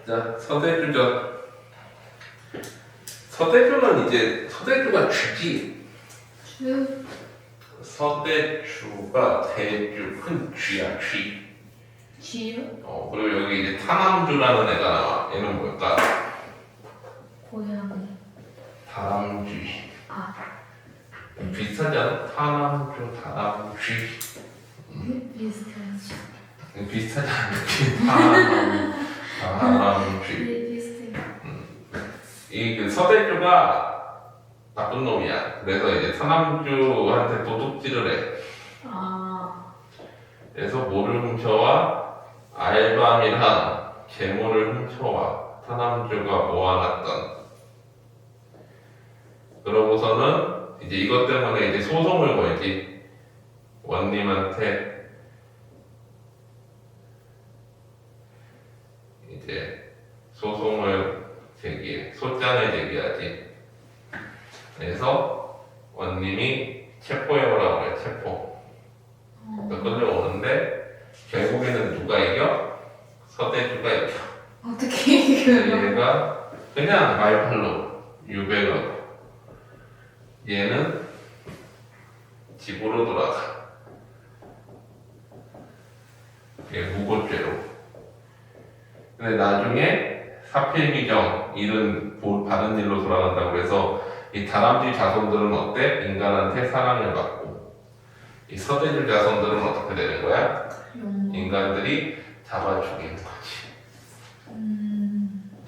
자, 서대주죠. 서대주는 이제 서대주가 쥐지. 주. 서대주가 대주, 큰 쥐야, 쥐. 쥐요? 그리고 여기 이제 타남주라는 애가 나와. 얘는 뭘까? 고양이. 다람쥐. 아. 비슷하잖아. 타남주, 다람쥐. 비슷하죠. 비슷하지 않지? 다람쥐. 네, 비슷해요. 이 서대주가 나쁜 놈이야. 그래서 이제 타남주한테 도둑질을 해. 아. 그래서 뭐를 훔쳐와? 알밤이랑 재물을 훔쳐와. 타남주가 모아놨던. 그러고서는 이제 이것 때문에 이제 소송을 걸지. 원님한테 이제 소송을 제기해. 소장을 제기하지. 그래서 원님이 체포해오라고 해. 체포. 끌려오는데 결국에는 누가 이겨? 서대주가 이겨. 어떻게 이겨요? 얘가 그냥 말팔로 유배로. 얘는 집으로 돌아가. 얘 무고죄로. 근데 나중에 사필규정 일은 받은 일로 돌아간다고 해서 이 다람쥐 자손들은 어때? 인간한테 사랑을 받고 이 서대주 자손들은 어떻게 되는 거야? 인간들이 잡아 죽이는 거지.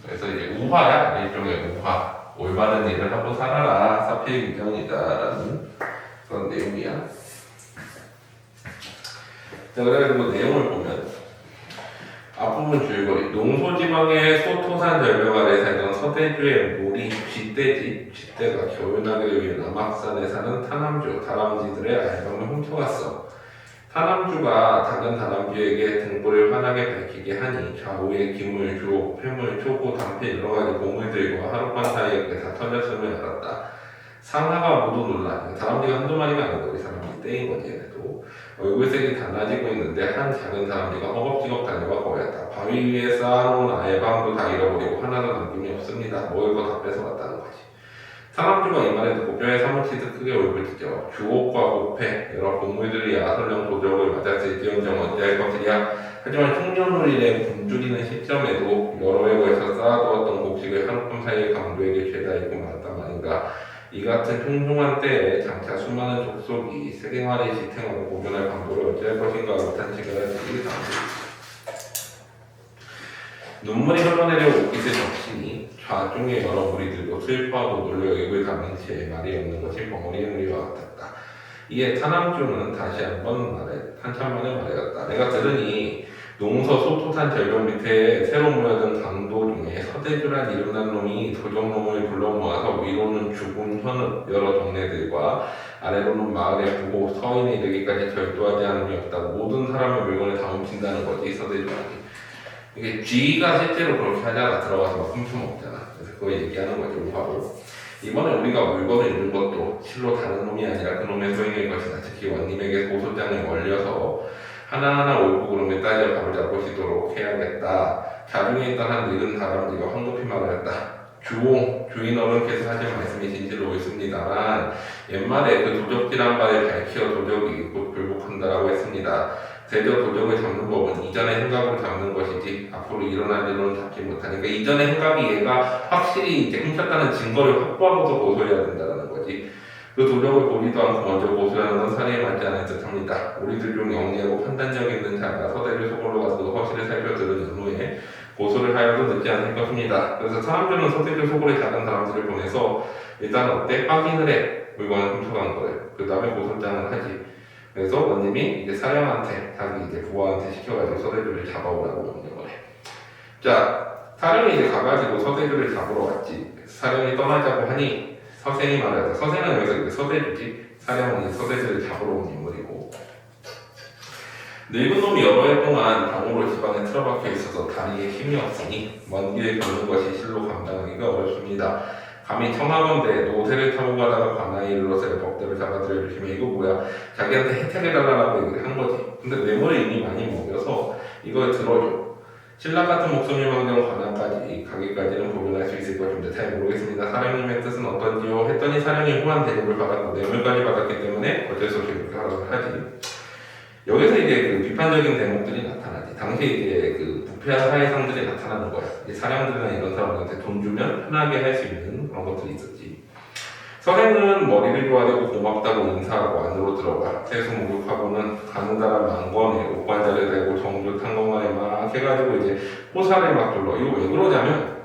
그래서 이제 우화야. 일종의 우화. 올바른 일을 하고 살아라. 사필규정이다라는 그런 내용이야. 자, 그래가지고 내용을 보면 앞부분 줄거리. 농소지방의 소토산 절벽 아래 살던 서대주의 몰이 쥐떼지. 쥐떼가 겨울나기를 위해 남악산에 사는 타남주, 다람쥐들의 알밤을 훔쳐갔어. 타남주가 다른 다람쥐에게 등불을 환하게 밝히게 하니 좌우에 기물, 주옥, 폐물, 초고, 단필 여러 가지 보물들과 하룻밤 사이에 그게 다 털렸음을 알았다. 상하가 모두 놀라. 다람쥐가 한두 마리가 아니고 이 사람이 떼인 거지. 얘네도. 얼굴색이 달라지고 있는데 한 작은 다람쥐가 허겁지겁 달려와 거였다. 바위 위에 쌓아놓은 알밤도 다 잃어버리고 하나도 남김이 없습니다. 먹을 거 다 뺏어갔다는 거지. 사람주가 이 말에 듣고 뼈에 사무치듯 크게 울부짖어 주옥과 목패 여러 보물들이 아설령 도적을 맞았을지언정 어찌할 것이랴. 하지만 흉년우리에 굶주리는 시점에도 여러 해 걸쳐 쌓아두었던 곡식을 하룻밤 사이에 강도에게 죄다 잃고 말았단 말인가. 이 같은 흉흉한 때에 장차 수많은 족속이 세계화를 지탱하고 공존할 강도를 어찌할 것인가 하고 탄식을 하지. 눈물이 흘러내려 옷깃을 적시니 좌중의 여러 무리들도 슬퍼하고 놀려 입을 감은 채 말이 없는 것이 벙어리 행리와 같았다. 이에 타남주는 다시 한참 만에 말하였다. 내가 들으니 농서 소토산 절벽 밑에 새로 모여든 강도 중에 서대주란 이름난 놈이 도적놈을 불러 모아서 위로는 죽은 현읍 여러 동네들과 아래로는 마을에 부고 서인에 이르기까지 절도하지 않음이 없다. 모든 사람의 물건을 다 훔친다는 거지 서대주라니. 이게 쥐가 실제로 그렇게 하다가 들어가서 막 훔쳐먹잖아. 그래서 그거 얘기하는 거죠, 우화로. 이번에 우리가 물건을 잃은 것도 실로 다른 놈이 아니라 그놈의 소행일 것이다. 특히 원님에게 고소장을 올려서 하나하나 옳고 그름에 따져 밥을 잡고 쉬도록 해야겠다. 자중에 있던 한 늙은 다람쥐가 황급히 말하였다. 주옹, 주인 어른께서 하신 말씀이 진실로 옳습니다만 옛말에 그 도적질한 바에 밝혀 도적이 곧 굴복한다라고 했습니다. 대저 도적을 잡는 법은 이전의 행각으로 잡는 것이지 앞으로 일어날 일은 잡지 못하니까 이전의 행각이 얘가 확실히 이제 훔쳤다는 증거를 확보하고서 고소해야 된다는 거지. 그 도적을 보지도 않고 먼저 고소하는 건 사례에 맞지 않을 듯합니다. 우리들 중 영리하고 판단력 있는 자가 서대주 소굴로 가서 허실을 살펴들은 후에 고소를 하여도 늦지 않을 것입니다. 그래서 사람들은 서대주 소굴에 작은 사람들을 보내서 일단 어때? 확인을 해. 물건을 훔쳐간 거예요. 그 다음에 고소장을 하지. 그래서 원님이 이제 사령한테 자기 이제 부하한테 시켜가지고 서대주를 잡아오라고 명령을 해. 자, 사령이 이제 가가지고 서대주를 잡으러 왔지. 사령이 떠나자고 하니 서생이 말하자. 서생은 여기서 이제 서대주지. 사령은 서대주를 잡으러 온 인물이고. 늙은 놈이 여러 해 동안 병으로 지방에 틀어박혀 있어서 다리에 힘이 없으니 먼 길을 걷는 것이 실로 감당하기가 어렵습니다. 감히 청하건대 노새를 타고 가다가 관아에 이르러서 법대를 잡아들여 주시면 이거 뭐야? 자기한테 혜택을 달라고 얘기를 한 거지. 근데 뇌물을 이미 많이 먹여서 이걸 들어줘. 신라 같은 목숨이 망정 관할까지 가기까지는 보존할 수 있을까 좀 더 잘 모르겠습니다. 사령님의 뜻은 어떤지요? 했더니 사령이 후한 대접을 받았고 뇌물까지 받았기 때문에 어쩔 수 없이 그렇게 하라고 하지. 여기서 이제 그 비판적인 대목들이 나타나지. 당시에 이제 그 부패한 사회상들이 나타나는 거야. 이제 사령들이나 이런 사람들한테 돈 주면 편하게 할 수 있는 그런 것들이 있었지. 서생은 머리를 좋아대고 고맙다고 인사하고 안으로 들어가. 세수 목욕하고는 가는 사람 만권에 옷관자를 대고 정조 탕건간에 막 해가지고 이제 호사를 막 둘러. 이거 왜 그러냐면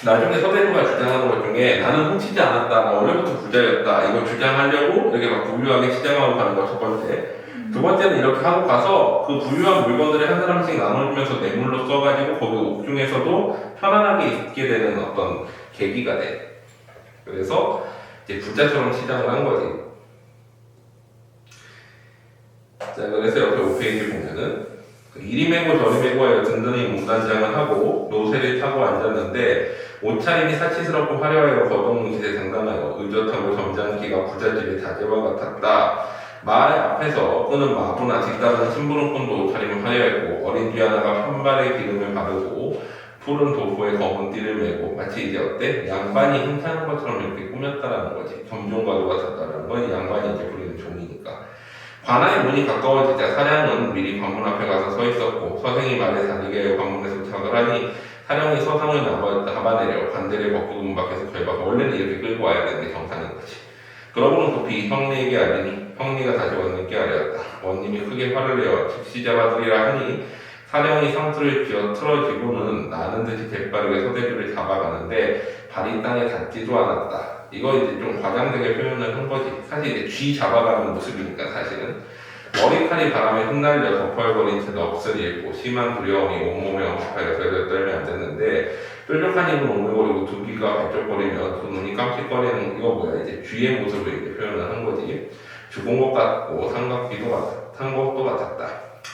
나중에 서대주가 주장하는 것 중에 나는 훔치지 않았다, 나 원래부터 부자였다 이거 주장하려고 이렇게 막 부유하게 시장하고 가는 거 첫 번째. 두 번째는 이렇게 하고 가서 그 부유한 물건들을 한 사람씩 나눠주면서 뇌물로 써가지고 거기 옥중에서도 편안하게 있게 되는 어떤 계기가 돼. 그래서 이제 부자처럼 시장을 한 거지. 자, 그래서 옆에 5페이지 보면은 이리 메고 저리 메고 하여 든든히 문단장을 하고 노새를 타고 앉았는데 옷차림이 사치스럽고 화려하여 거동는 기세 상당하여 의젓하고 점잖기가 부잣집의 다재와 같았다. 말 앞에서 끄는 마부나 뒤따르는 심부름꾼도 옷차림이 화려했고 어린 뒤 하나가 편발에 기름을 바르고 푸른 도포에 검은 띠를 메고 마치 이제 어때? 양반이 행차하는 것처럼 이렇게 꾸몄다라는 거지. 점종과도 같았다라는 건 양반이 이제 부리는 종이니까. 관아의 문이 가까워지자 사량은 미리 관문 앞에 가서 서 있었고 서생이 말에 다니게 관문에서 도착을 하니 사령이 서상을 잡아내려 관대를 벗고 문 밖에서 결박하. 원래는 이렇게 끌고 와야 되는 게 정상인 거지. 그러고는 급히 형리에게 알리니 형리가 다시 원님께 알렸다. 원님이 크게 화를 내어 즉시 잡아들이라 하니 사령이 상투를 쥐어 틀어지고는 나는 듯이 재빠르게 서대주를 잡아가는데 발이 땅에 닿지도 않았다. 이거 이제 좀 과장되게 표현을 한 거지. 사실 이제 쥐 잡아가는 모습이니까 사실은. 머리칼이 바람에 흩날려 덮어버린 채 넋을 잃고 심한 두려움이 온몸에 엄습하여 덜덜 떨며 앉았는데 뾰족한 입은 오물거리고 두 귀가 발쩍거리며 두 눈이 깜찍거리는 이거 뭐야 이제 쥐의 모습을 이렇게 표현을 한 거지. 죽은 것 같고 탄 것도 같았다.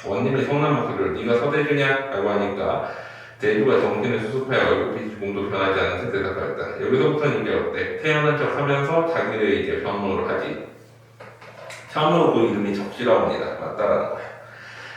원님이 성난 목소리를 네가 서대주냐? 라고 하니까 대주가 정신을 수습하여 얼굴빛이 조금도 변하지 않은 채 대답하였다. 여기서부터는 이게 어때? 태어난 척 하면서 자기를 이제 변호를 하지. 참으로 그 이름이 적시라옵니다. 맞다라는 거야.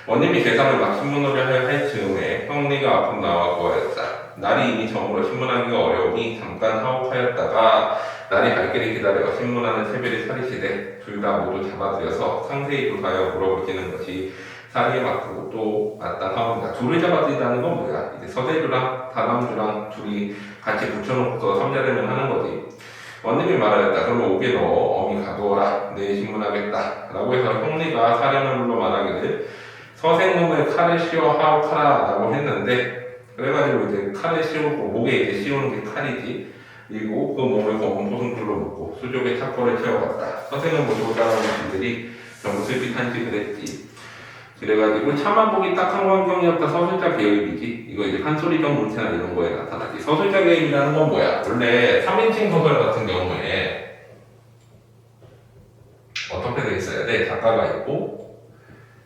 원님이 세상을 막 신문을 하여 할 즈음에 형리가 앞으로 나와 구하였다. 날이 이미 저물어 신문하기가 어려우니 잠깐 하옥하였다가 날이 밝기를 기다려 신문하는 채비를 차리시되 둘 다 모두 잡아들여서 상세히 조사하여 물어보시는 것이 사리에 맞고 또 마땅하옵니다. 둘을 잡아들이다는 건 뭐야? 이제 서대주랑 다남주랑 둘이 같이 붙여놓고서 삼자대면 하는 거지. 원님이 말하였다. 그러면 옥에 넣어 어미 가두어라. 내일 신문하겠다. 라고 해서 형리가 사령을 불러 말하기를 서생놈의 칼을 씌워 하옥하라 라고 했는데 그래가지고 이제 칼을 씌우고 목에 이제 씌우는 게 칼이지. 그리고 그 몸을 검은 포승줄로 묶고 수족에 착고를 채워갔다. 서생을 모시고 따라오는 쥐들이 전부 슬피 탄식을 했지. 그래가지고 차만복이 딱한 광경이었다. 서술자 개입이지. 이거 이제 판소리적 문체나 이런 거에 나타나지. 서술자 개입이라는 건 뭐야? 원래 3인칭 소설 같은 경우에 어떻게 돼 있어야 돼? 작가가 있고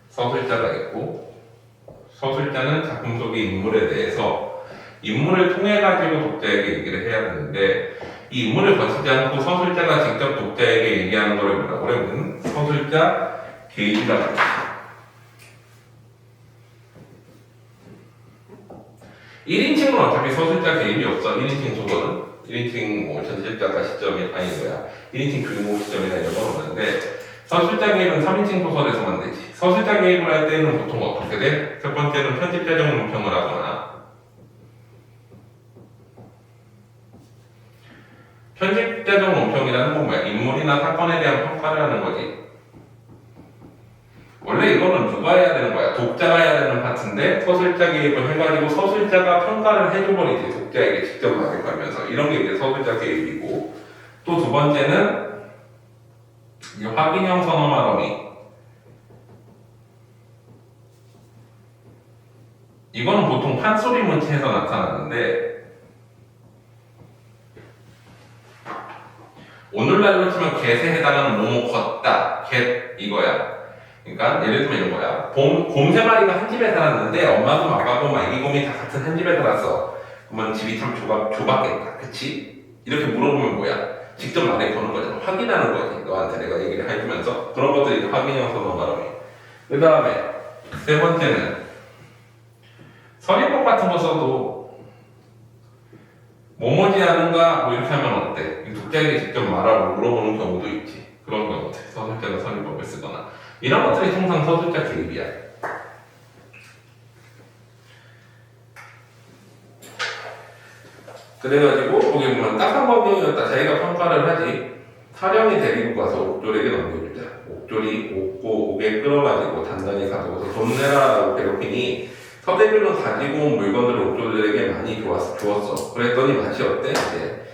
서술자가 있고 서술자는 작품 속의 인물에 대해서 인물을 통해 가지고 독자에게 얘기를 해야 되는데 이 인물을 거치지 않고 서술자가 직접 독자에게 얘기하는 걸 뭐라고 그래? 우리는 서술자 개입이라고 합니다. 1인칭은 어차피 서술자 개입이 없어. 1인칭 소설은 1인칭 뭐 전실작가 시점이 아니 뭐야 1인칭 주인공 시점이나 이런 건 없는데 서술자 개입은 3인칭 소설에서만 되지. 서술자 개입을 할 때는 보통 어떻게 돼? 첫 번째는 편집자적 논평을 하거나 편집자적 논평이라는 건 뭐야? 인물이나 사건에 대한 평가를 하는 거지. 원래 이거는 누가 해야 되는 거야? 독자가 해야 되는 파트인데 서술자 개입을 해가지고 서술자가 평가를 해줘버리지. 독자에게 직접 말을 걸면서 이런 게 이제 서술자 개입이고 또 두 번째는 이제 확인형 선언 발언이 이거는 보통 판소리 문체에서 나타나는데 오늘날로 치면 get에 해당하는 뭐뭐 걷다, get 이거야. 그러니까 예를 들면 이런 거야. 곰 세 마리가 한 집에 살았는데 엄마도 아빠도 막 애기 곰이 다 같은 한 집에 살았어. 그러면 집이 참 좁았겠다. 그치? 이렇게 물어보면 뭐야? 직접 말해 거는 거잖아. 확인하는 거지. 너한테 내가 얘기를 해주면서 그런 것들이 확인형 선언 발언이. 그 다음에 세 번째는 선임법 같은 거 써도 뭐뭐지 않은가 뭐 이렇게 하면 어때? 독자에게 직접 말하고 물어보는 경우도 있지. 그런 경우들 서술자가 선임법을 쓰거나 이런 것들이 통상 서술자 개입이야. 그래가지고 거기 보면 딱한 법령이었다. 자기가 평가를 하지. 사령이 데리고 가서 옥졸에게 넘겨주자. 옥졸이 옥고 옥에 끌어가지고 단단히 가져가서 돈 내라라고 괴롭히니 서대주는 가지고 온 물건들을 옥졸들에게 많이 주었어. 그랬더니 맛이 어때? 이제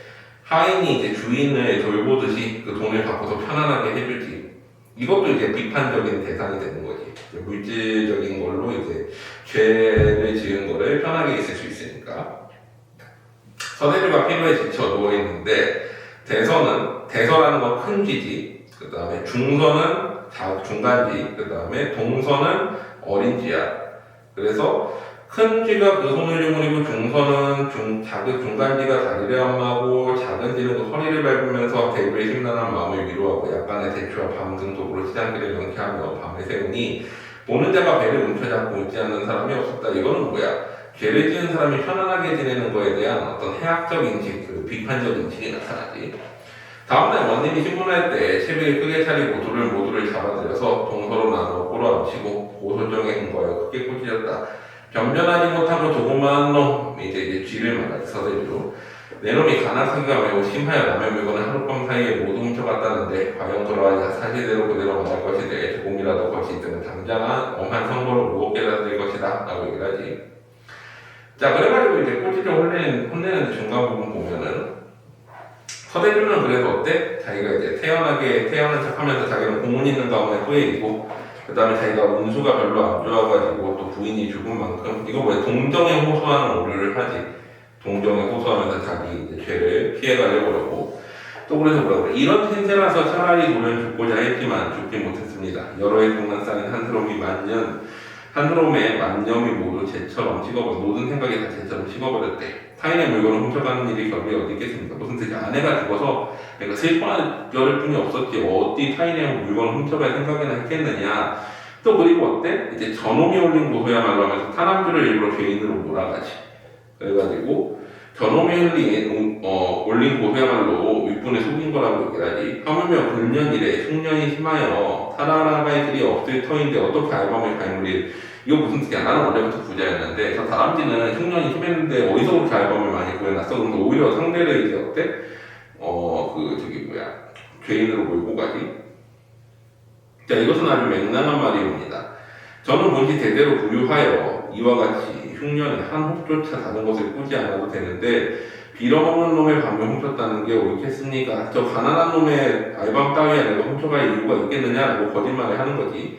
하인이 이제 주인을 돌보듯이 그 돈을 받고서 편안하게 해주지. 이것도 이제 비판적인 대상이 되는 거지. 물질적인 걸로 이제 죄를 지은 거를 편하게 있을 수 있으니까. 서대주가 피로에 지쳐 누워있는데 대서라는 건 큰 쥐지, 그 다음에 중서는 중간쥐, 그 다음에 동서는 어린 쥐야. 그래서 큰 쥐가 그 손을 주무리고 중서는 중간쥐가 다리를 안마고 작은 쥐는 그 허리를 밟으면서 대구의 심란한 마음을 위로하고 약간의 대추와 밤등 속으로 시장길을 명쾌하며 밤을 새우니 보는 자가 배를 움켜잡고 웃지 않는 사람이 없었다. 이거는 뭐야? 죄를 지은 사람이 편안하게 지내는 거에 대한 어떤 해학적 인식, 그 비판적 인식이 나타나지. 다음날 원님이 신문할 때 채비를 크게 차리고 둘을 모두를 잡아들여서 동서로 나누어 꼬라붙이고 고소정에 근거하여 크게 꾸짖었다. 변변하지 못하고 조그마한 놈, 이제 쥐를 말하지. 서대주로 내 놈이 간악하기가 매우 심하여 남의 물건을 하룻밤 사이에 모두 훔쳐갔다는데 과연 그러하냐. 사실대로 그대로 말할 것이되 조금이라도 것이 있으면 당장한 엄한 선고를 무겁게 받을 것이다 라고 얘기를 하지. 자, 그래가지고 이제 꼬치를 혼내는 중간 부분 보면은 서대주는 그래서 어때? 자기가 이제 태어난 척 하면서 자기는 공운 있는 가문의 후예이고, 그 다음에 자기가 운수가 별로 안 좋아가지고 또 부인이 죽은 만큼, 이거 뭐야? 동정에 호소하는 오류를 하지. 동정에 호소하면서 자기 이제 죄를 피해가려고 그러고, 또 그래서 뭐라고 그래? 이런 신세라서 차라리 돌면 죽고자 했지만 죽지 못했습니다. 여러 해 동안 쌓인 한스러움의 만념이 모두 쟤처럼 모든 생각이 다 쟤처럼 식어버렸대. 타인의 물건을 훔쳐가는 일이 결국에 어디 있겠습니까? 무슨 뜻이 아내가 죽어서 내가 슬퍼할 뿐이 없었지 어디 타인의 물건을 훔쳐갈 생각이나 했겠느냐. 또 그리고 어때? 이제 저놈이 올린 고소야말로 하면서 타남주를 일부러 죄인으로 몰아가지. 그래가지고 저놈이 올린 고소야말로 윗분에 속인 거라고 얘기를 하지. 하물며 근년 이래 흉년이 심하여 살아나갈 길이 없을 터인데 어떻게 알밤을 갈무리. 이거 무슨 뜻이야? 나는 원래부터 부자였는데 저 다람쥐는 흉년이 심했는데 어디서 그렇게 알밤을 많이 구해놨어? 그럼 오히려 상대를 이제 어때? 죄인으로 몰고 가지. 자, 이것은 아주 맹랑한 말이옵니다. 저는 본시 대대로 부유하여 이와 같이 흉년에 한 홉조차 다른 것을 꾸지 않아도 되는데 빌어먹는 놈의 밤을 훔쳤다는 게 옳겠습니까? 저 가난한 놈의 알밤 따위에 내가 훔쳐갈 이유가 있겠느냐라고 거짓말을 하는 거지.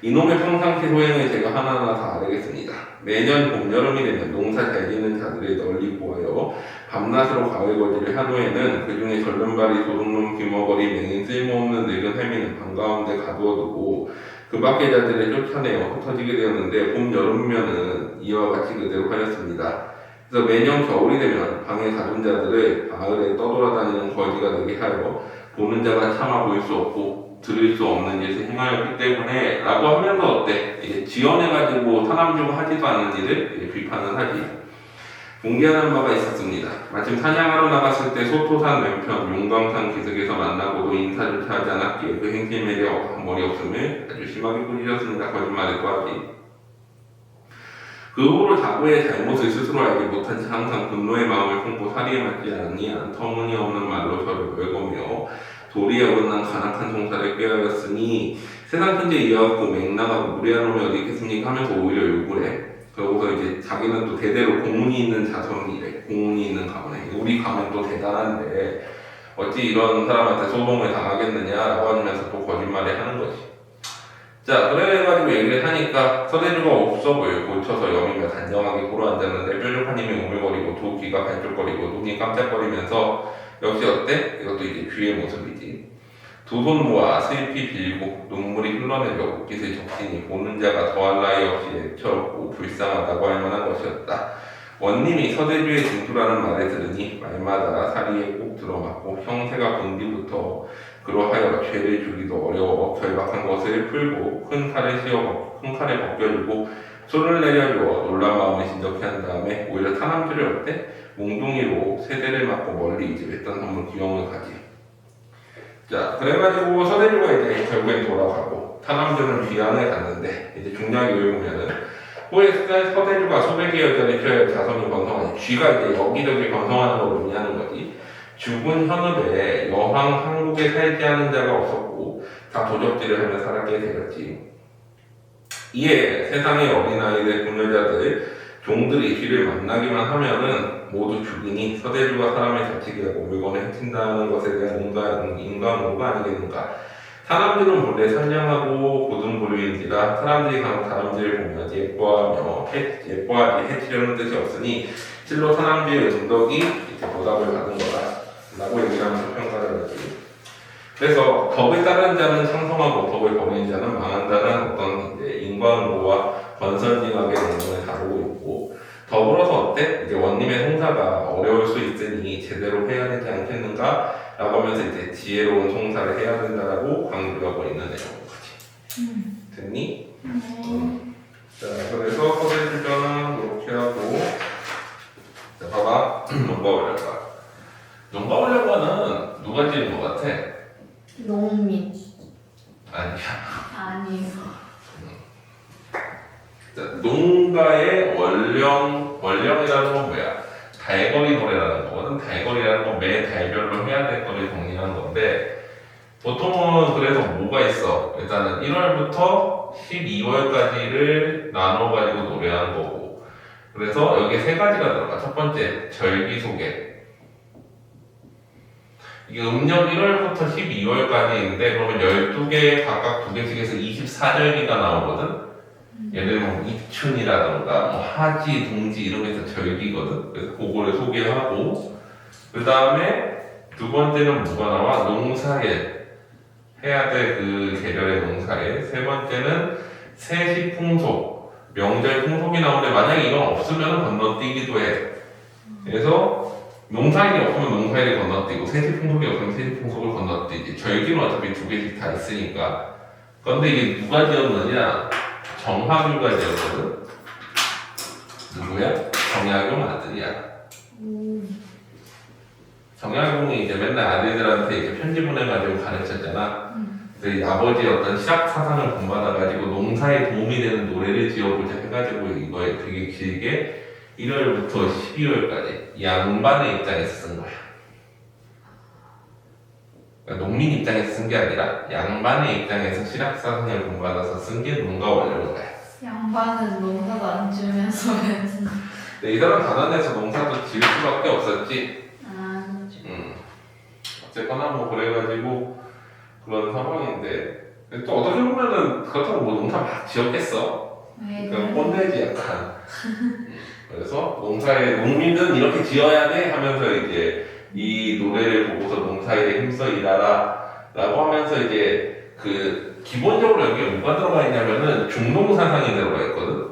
이놈의 평상시 소행을 제가 하나하나 다 알겠습니다. 매년 봄, 여름이 되면 농사 잘 짓는 자들을 널리 보아요. 밤낮으로 가을거지를 한 후에는 그 중에 절름발이 도둑놈 귀머거리 맹인 쓸모없는 늙은 할미는 방 가운데 가두어두고 그 밖의 자들을 쫓아내어 흩어지게 되었는데 봄, 여름면은 이와 같이 그대로 하였습니다. 그래서 매년 겨울이 되면 방에 가둔 자들을 가을에 떠돌아다니는 거지가 되게 하여 보는 자가 차마 볼 수 없고 들을 수 없는 일을 행하였기 때문에 라고 하면서 어때? 이제 지원해가지고 타남주가 하지도 않는 일을 비판을 하지. 공개하는 바가 있었습니다. 마침 사냥하러 나갔을 때 소토산 왼편 용광산 기슭에서 만나고도 인사조차 하지 않았기에 그 행실에 머리 없음을 아주 심하게 꾸짖었습니다. 거짓말을 또하지. 그 후로 자고의 잘못을 스스로 알지 못한 채 항상 분노의 마음을 품고 사리에 맞지 않으니 터무니없는 말로 저를 벌거며 도리에 어긋난 간악한 송사를 꾀하였으니 세상 천재 이어갖고 맹랑하고 무례한 놈이 어디 있겠습니까 하면서 오히려 욕을 해. 그러고서 이제 자기는 또 대대로 공운이 있는 자손이래. 공운이 있는 가문에. 우리 가문 또 대단한데 어찌 이런 사람한테 소동을 당하겠느냐라고 하면서 또 거짓말을 하는 거지. 자, 그래가지고 얘기를 하니까 서대주가 없어 보여. 고쳐서 여미가 단정하게 꿇어앉았는데 뾰족한 힘이 오물거리고 두 귀가 발쪽거리고 눈이 깜짝거리면서 역시 어때? 이것도 이제 쥐의 모습이지. 두 손 모아 슬피 빌고 눈물이 흘러내려 옷깃을 적시니 보는 자가 더할 나위 없이 애처롭고 불쌍하다고 할 만한 것이었다. 원님이 서대주의 진투라는 말을 들으니 말마다 사리에 꼭 들어맞고 형세가 본 뒤부터 그러하여 죄를 주기도 어려워 결박한 것을 풀고 큰 칼을 벗겨주고 소를 내려줘 놀란 마음을 진정케 한 다음에 오히려 타남주를 어때? 몽둥이로 세대를 맞고 멀리 이제 외딴 선물 귀여움을 가지. 자, 그래가지고 서대주가 이제 결국엔 돌아가고 타남주는 귀환을 갔는데 이제 중략교에 보면은 후에 서대주가 소백의 여전에 피하여 자손이 번성하니 쥐가 이제 여기저기 번성하는 걸 의미하는 거지. 죽은 현읍에 여왕 한국에 살지 않은 자가 없었고 다 도적질을 하며 살았게 되었지. 이에 세상의 어린아이들, 궁여자들, 종들이 쥐를 만나기만 하면은 모두 죽으니 서대주가 사람을 다치게 하고 물건을 해친다는 것에 대한 인과응보가 아니겠는가. 사람들은 본래 선량하고 고든 부류인지라 사람들이 간혹 다람쥐를 보면 예뻐하지 해치려는 뜻이 없으니 실로 사람쥐의 은덕이 이렇게 보답을 받은 거다 라고 얘기를 하면서 평가를 하지. 그래서 덕을 따르는 자는 창성하고 덕을 버리는 자는 망한다는 어떤 이제 인과응보와 권선징악의 내용을 다루고 있고, 더불어서 어때? 이제 원님의 송사가 어려울 수 있으니 제대로 해야 되지 않겠는가? 라고 하면서 이제 지혜로운 송사를 해야 된다라고 강조하고 있는 내용인 거지. 됐니? 자, 그래서 서대주전은 그렇게 하고, 자, 봐봐. 농가원령가. 농가원령가는 누가 지은 것 같아? 농민. 아니야. 아니요. 자, 농가의 원령이라는 건 뭐야? 달거리 노래라는 거거든. 달거리라는 건 매 달별로 해야 될 거를 정리하는 건데, 보통은 그래서 뭐가 있어? 일단은 1월부터 12월까지를 나눠가지고 노래하는 거고, 그래서 여기에 세 가지가 들어가. 첫 번째, 절기 소개. 이게 음력 1월부터 12월까지인데, 그러면 12개, 각각 2개씩 해서 24절기가 나오거든? 예를 들면 입춘이라던가 뭐 하지, 동지 이러면서 절기거든. 그래서 그거를 소개하고, 그 다음에 두 번째는 뭐가 나와? 농사일. 해야 될 그 계절의 농사일. 세 번째는 세시 풍속. 명절 풍속이 나오는데 만약에 이건 없으면 건너뛰기도 해. 그래서 농사일이 없으면 농사일이 건너뛰고 세시 풍속이 없으면 세시 풍속을 건너뛰지. 절기는 어차피 2개씩 다 있으니까. 그런데 이게 누가 지었느냐? 정화규가 지었거든. 누구야? 정약용 아들이야. 정약용이 이제 맨날 아들들한테 이렇게 편지 보내가지고 가르쳤잖아. 그래서 아버지의 어떤 시학 사상을 본받아가지고 농사에 도움이 되는 노래를 지어보자 해가지고 이거에 되게 길게 1월부터 12월까지 양반의 입장에서 쓴 거야. 그러니까 농민 입장에서 쓴 게 아니라 양반의 입장에서 시락 사상을 본받아서 쓴 게 농가 원료인 거야. 양반은 농사도 안 지으면서 근데 이 사람 가난해서 농사도 지을 수밖에 없었지. 아, 어쨌거나 뭐 그래가지고 그런 상황인데, 근데 또 어떻게 보면은 그렇다고 뭐 농사 막 지었겠어. 그냥 꼰대지 약간. 그래서 농민은 이렇게 지어야 돼 하면서 이제 이 노래를 보고서 농사일에 힘써 일하라 라고 하면서 이제 그 기본적으로 여기에 뭐가 들어가 있냐면은 중농사상이 들어가 있거든.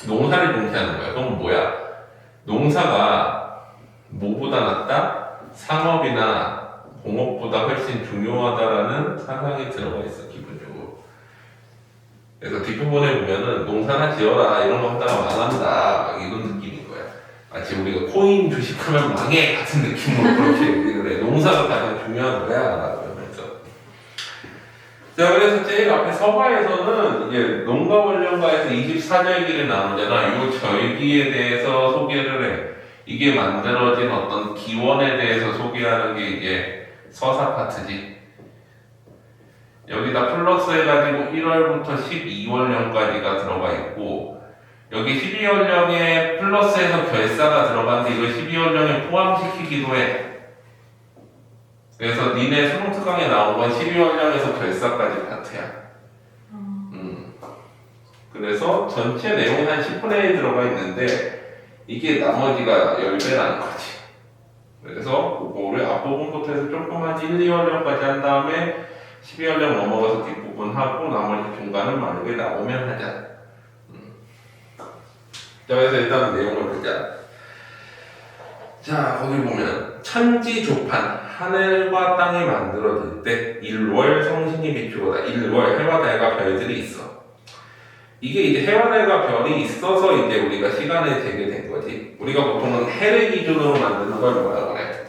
농사를 중시하는 거야. 그럼 뭐야? 농사가 뭐보다 낫다? 상업이나 공업보다 훨씬 중요하다라는 사상이 들어가 있어, 기본적으로. 그래서 뒷부분에 보면은 농사나 지어라 이런 거 하다가 망한다 이런 느낌인 거야. 마치 우리가 코인 주식하면 망해 같은 느낌으로 그렇게 얘기를 해. 농사가 가장 중요한 거야 라고 하면서. 자, 그래서 제일 앞에 서가에서는 이제 농가원령가에서 24절기를 나누잖아. 이 절기에 대해서 소개를 해. 이게 만들어진 어떤 기원에 대해서 소개하는 게 이제 서사 파트지. 여기다 플러스 해가지고 1월부터 12월령까지가 들어가 있고, 여기 12월령에 플러스해서 결사가 들어가는데 이걸 12월령에 포함시키기도 해. 그래서 니네 수능특강에 나온 건 12월령에서 결사까지 파트야. 그래서 전체 내용이 한 10분의 1 들어가 있는데 이게 나머지가 10배라는 거지. 그래서 그거를 앞부분부터 해서 조금 한 1, 2월령까지 한 다음에 12월령 넘어가서 뒷부분 하고 나머지 중간은 만약에 나오면 하자. 자, 그래서 일단 내용을 보자. 자, 거기 보면 천지조판, 하늘과 땅이 만들어질 때 일월 성신이 비추거다. 일월, 해와 달과 별들이 있어. 이게 이제 해와 달과 별이 있어서 이제 우리가 시간을 재게 된 거지. 우리가 보통은 해를 기준으로 만드는 걸 뭐라 그래?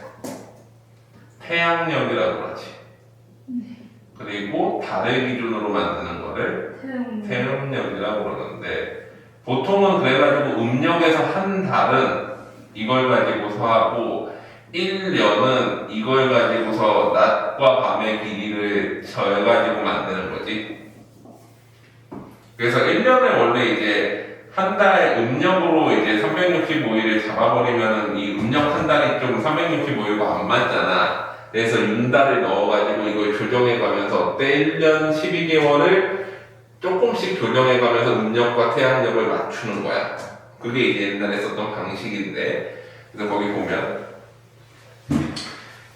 태양력이라고 그러지. 그리고 달을 기준으로 만드는 거를 태음력이라고 그러는데, 보통은 그래가지고 음력에서 한 달은 이걸 가지고서 하고 1년은 이걸 가지고서 낮과 밤의 길이를 져가지고 만드는 거지. 그래서 1년에 원래 이제 한 달 음력으로 이제 365일을 잡아버리면은 이 음력 한 달이 좀 365일과 안 맞잖아. 그래서 윤달을 넣어가지고 이걸 조정해가면서 어때? 1년 12개월을 조금씩 조정해가면서 음력과 태양력을 맞추는 거야. 그게 이제 옛날에 썼던 방식인데, 그래서 거기 보면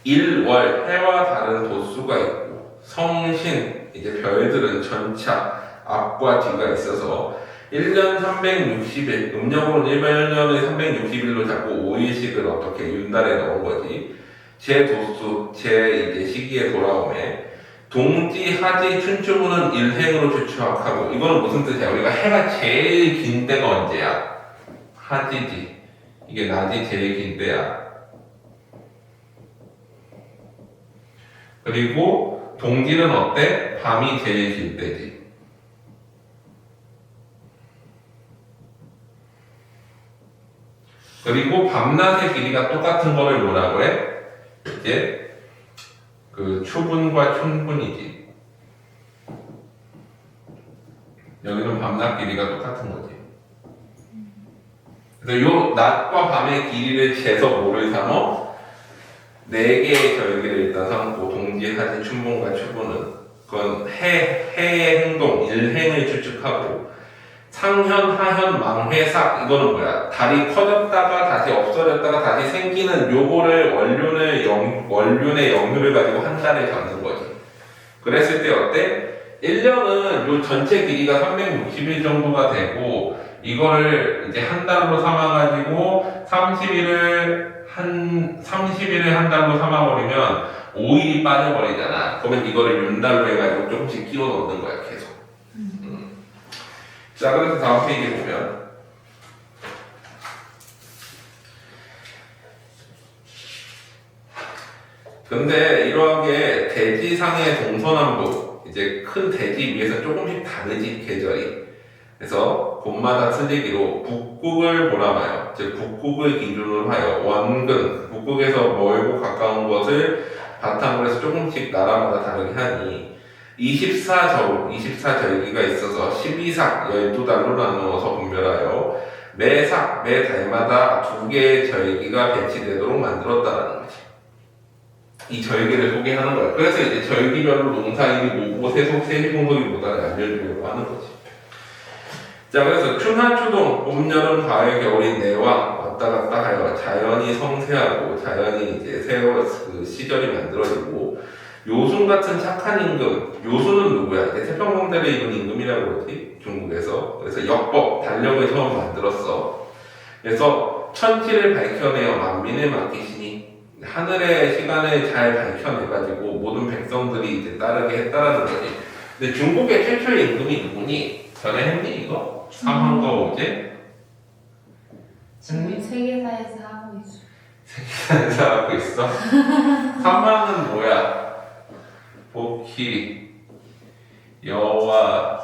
1월 해와 다른 도수가 있고, 성신 이제 별들은 전차 앞과 뒤가 있어서 1년 360일, 음력으로는 1년을 360일로 잡고 5일씩을 어떻게 윤달에 넣은 거지. 제 도수, 제 이제 시기에 돌아오면 동지, 하지, 춘추부는 일행으로 추측하고, 이거는 무슨 뜻이야? 우리가 해가 제일 긴 때가 언제야? 하지지. 이게 낮이 제일 긴 때야. 그리고 동지는 어때? 밤이 제일 길 때지. 그리고 밤낮의 길이가 똑같은 거를 뭐라고 해? 이제 그 추분과 춘분이지. 여기는 밤낮 길이가 똑같은 거지. 그래서 요 낮과 밤의 길이를 재서 뭐를 삼어? 4개의 절기를 일단 삼고, 동지, 하지, 춘분과 추분은 그건 해의 행동, 일행을 추측하고, 상현, 하현, 망회삭, 이거는 뭐야? 달이 커졌다가 다시 없어졌다가 다시 생기는 요거를 원륜의 영유를 가지고 한 달을 잡는 거지. 그랬을 때 어때? 1년은 요 전체 길이가 360일 정도가 되고, 이거를 이제 한 달로 삼아가지고 30일을 한 달로 삼아버리면 5일이 빠져버리잖아. 그러면 이거를 윤달로 해가지고 조금씩 끼워 넣는 거야, 계속. 자, 그래서 다음 페이지 보면 근데 이러하게 대지상의 동서남북, 이제 큰 대지 위에서 조금씩 다르지, 계절이. 그래서 곳마다 틀리기로 북극을 보라마요. 즉 북극을 기준으로 하여 원근, 북극에서 멀고 가까운 것을 바탕으로 해서 조금씩 나라마다 다르게 하니 24절기가 있어서 12삭 12달로 나누어서 분별하여 매삭, 매 달마다 2개의 절기가 배치되도록 만들었다는 거지. 이 절기를 소개하는 거야. 그래서 이제 절기별로 농사일이 뭐고 세시공덕이 뭐다를 알려주려고 하는 거지. 자, 그래서 춘하추동, 봄, 여름, 가을, 겨울이 내왕 왔다 갔다 하여 자연이 성세하고 자연이 이제 그 시절이 만들어지고, 요순 같은 착한 임금, 요순은 누구야? 이제 태평성대를 이룬 임금이라고 그러지, 중국에서. 그래서 역법, 달력을 처음 만들었어. 그래서 천지를 밝혀내어 만민을 맡기시니 하늘의 시간을 잘 밝혀내가지고 모든 백성들이 이제 따르게 했다라는 거지. 근데 중국의 최초의 임금이 누구니? 전에 했니 이거? 사망과 오제? 지금 세계사에서 하고 있어. 세계사에서 하고 있어? 사망은 뭐야? 복희, 여와,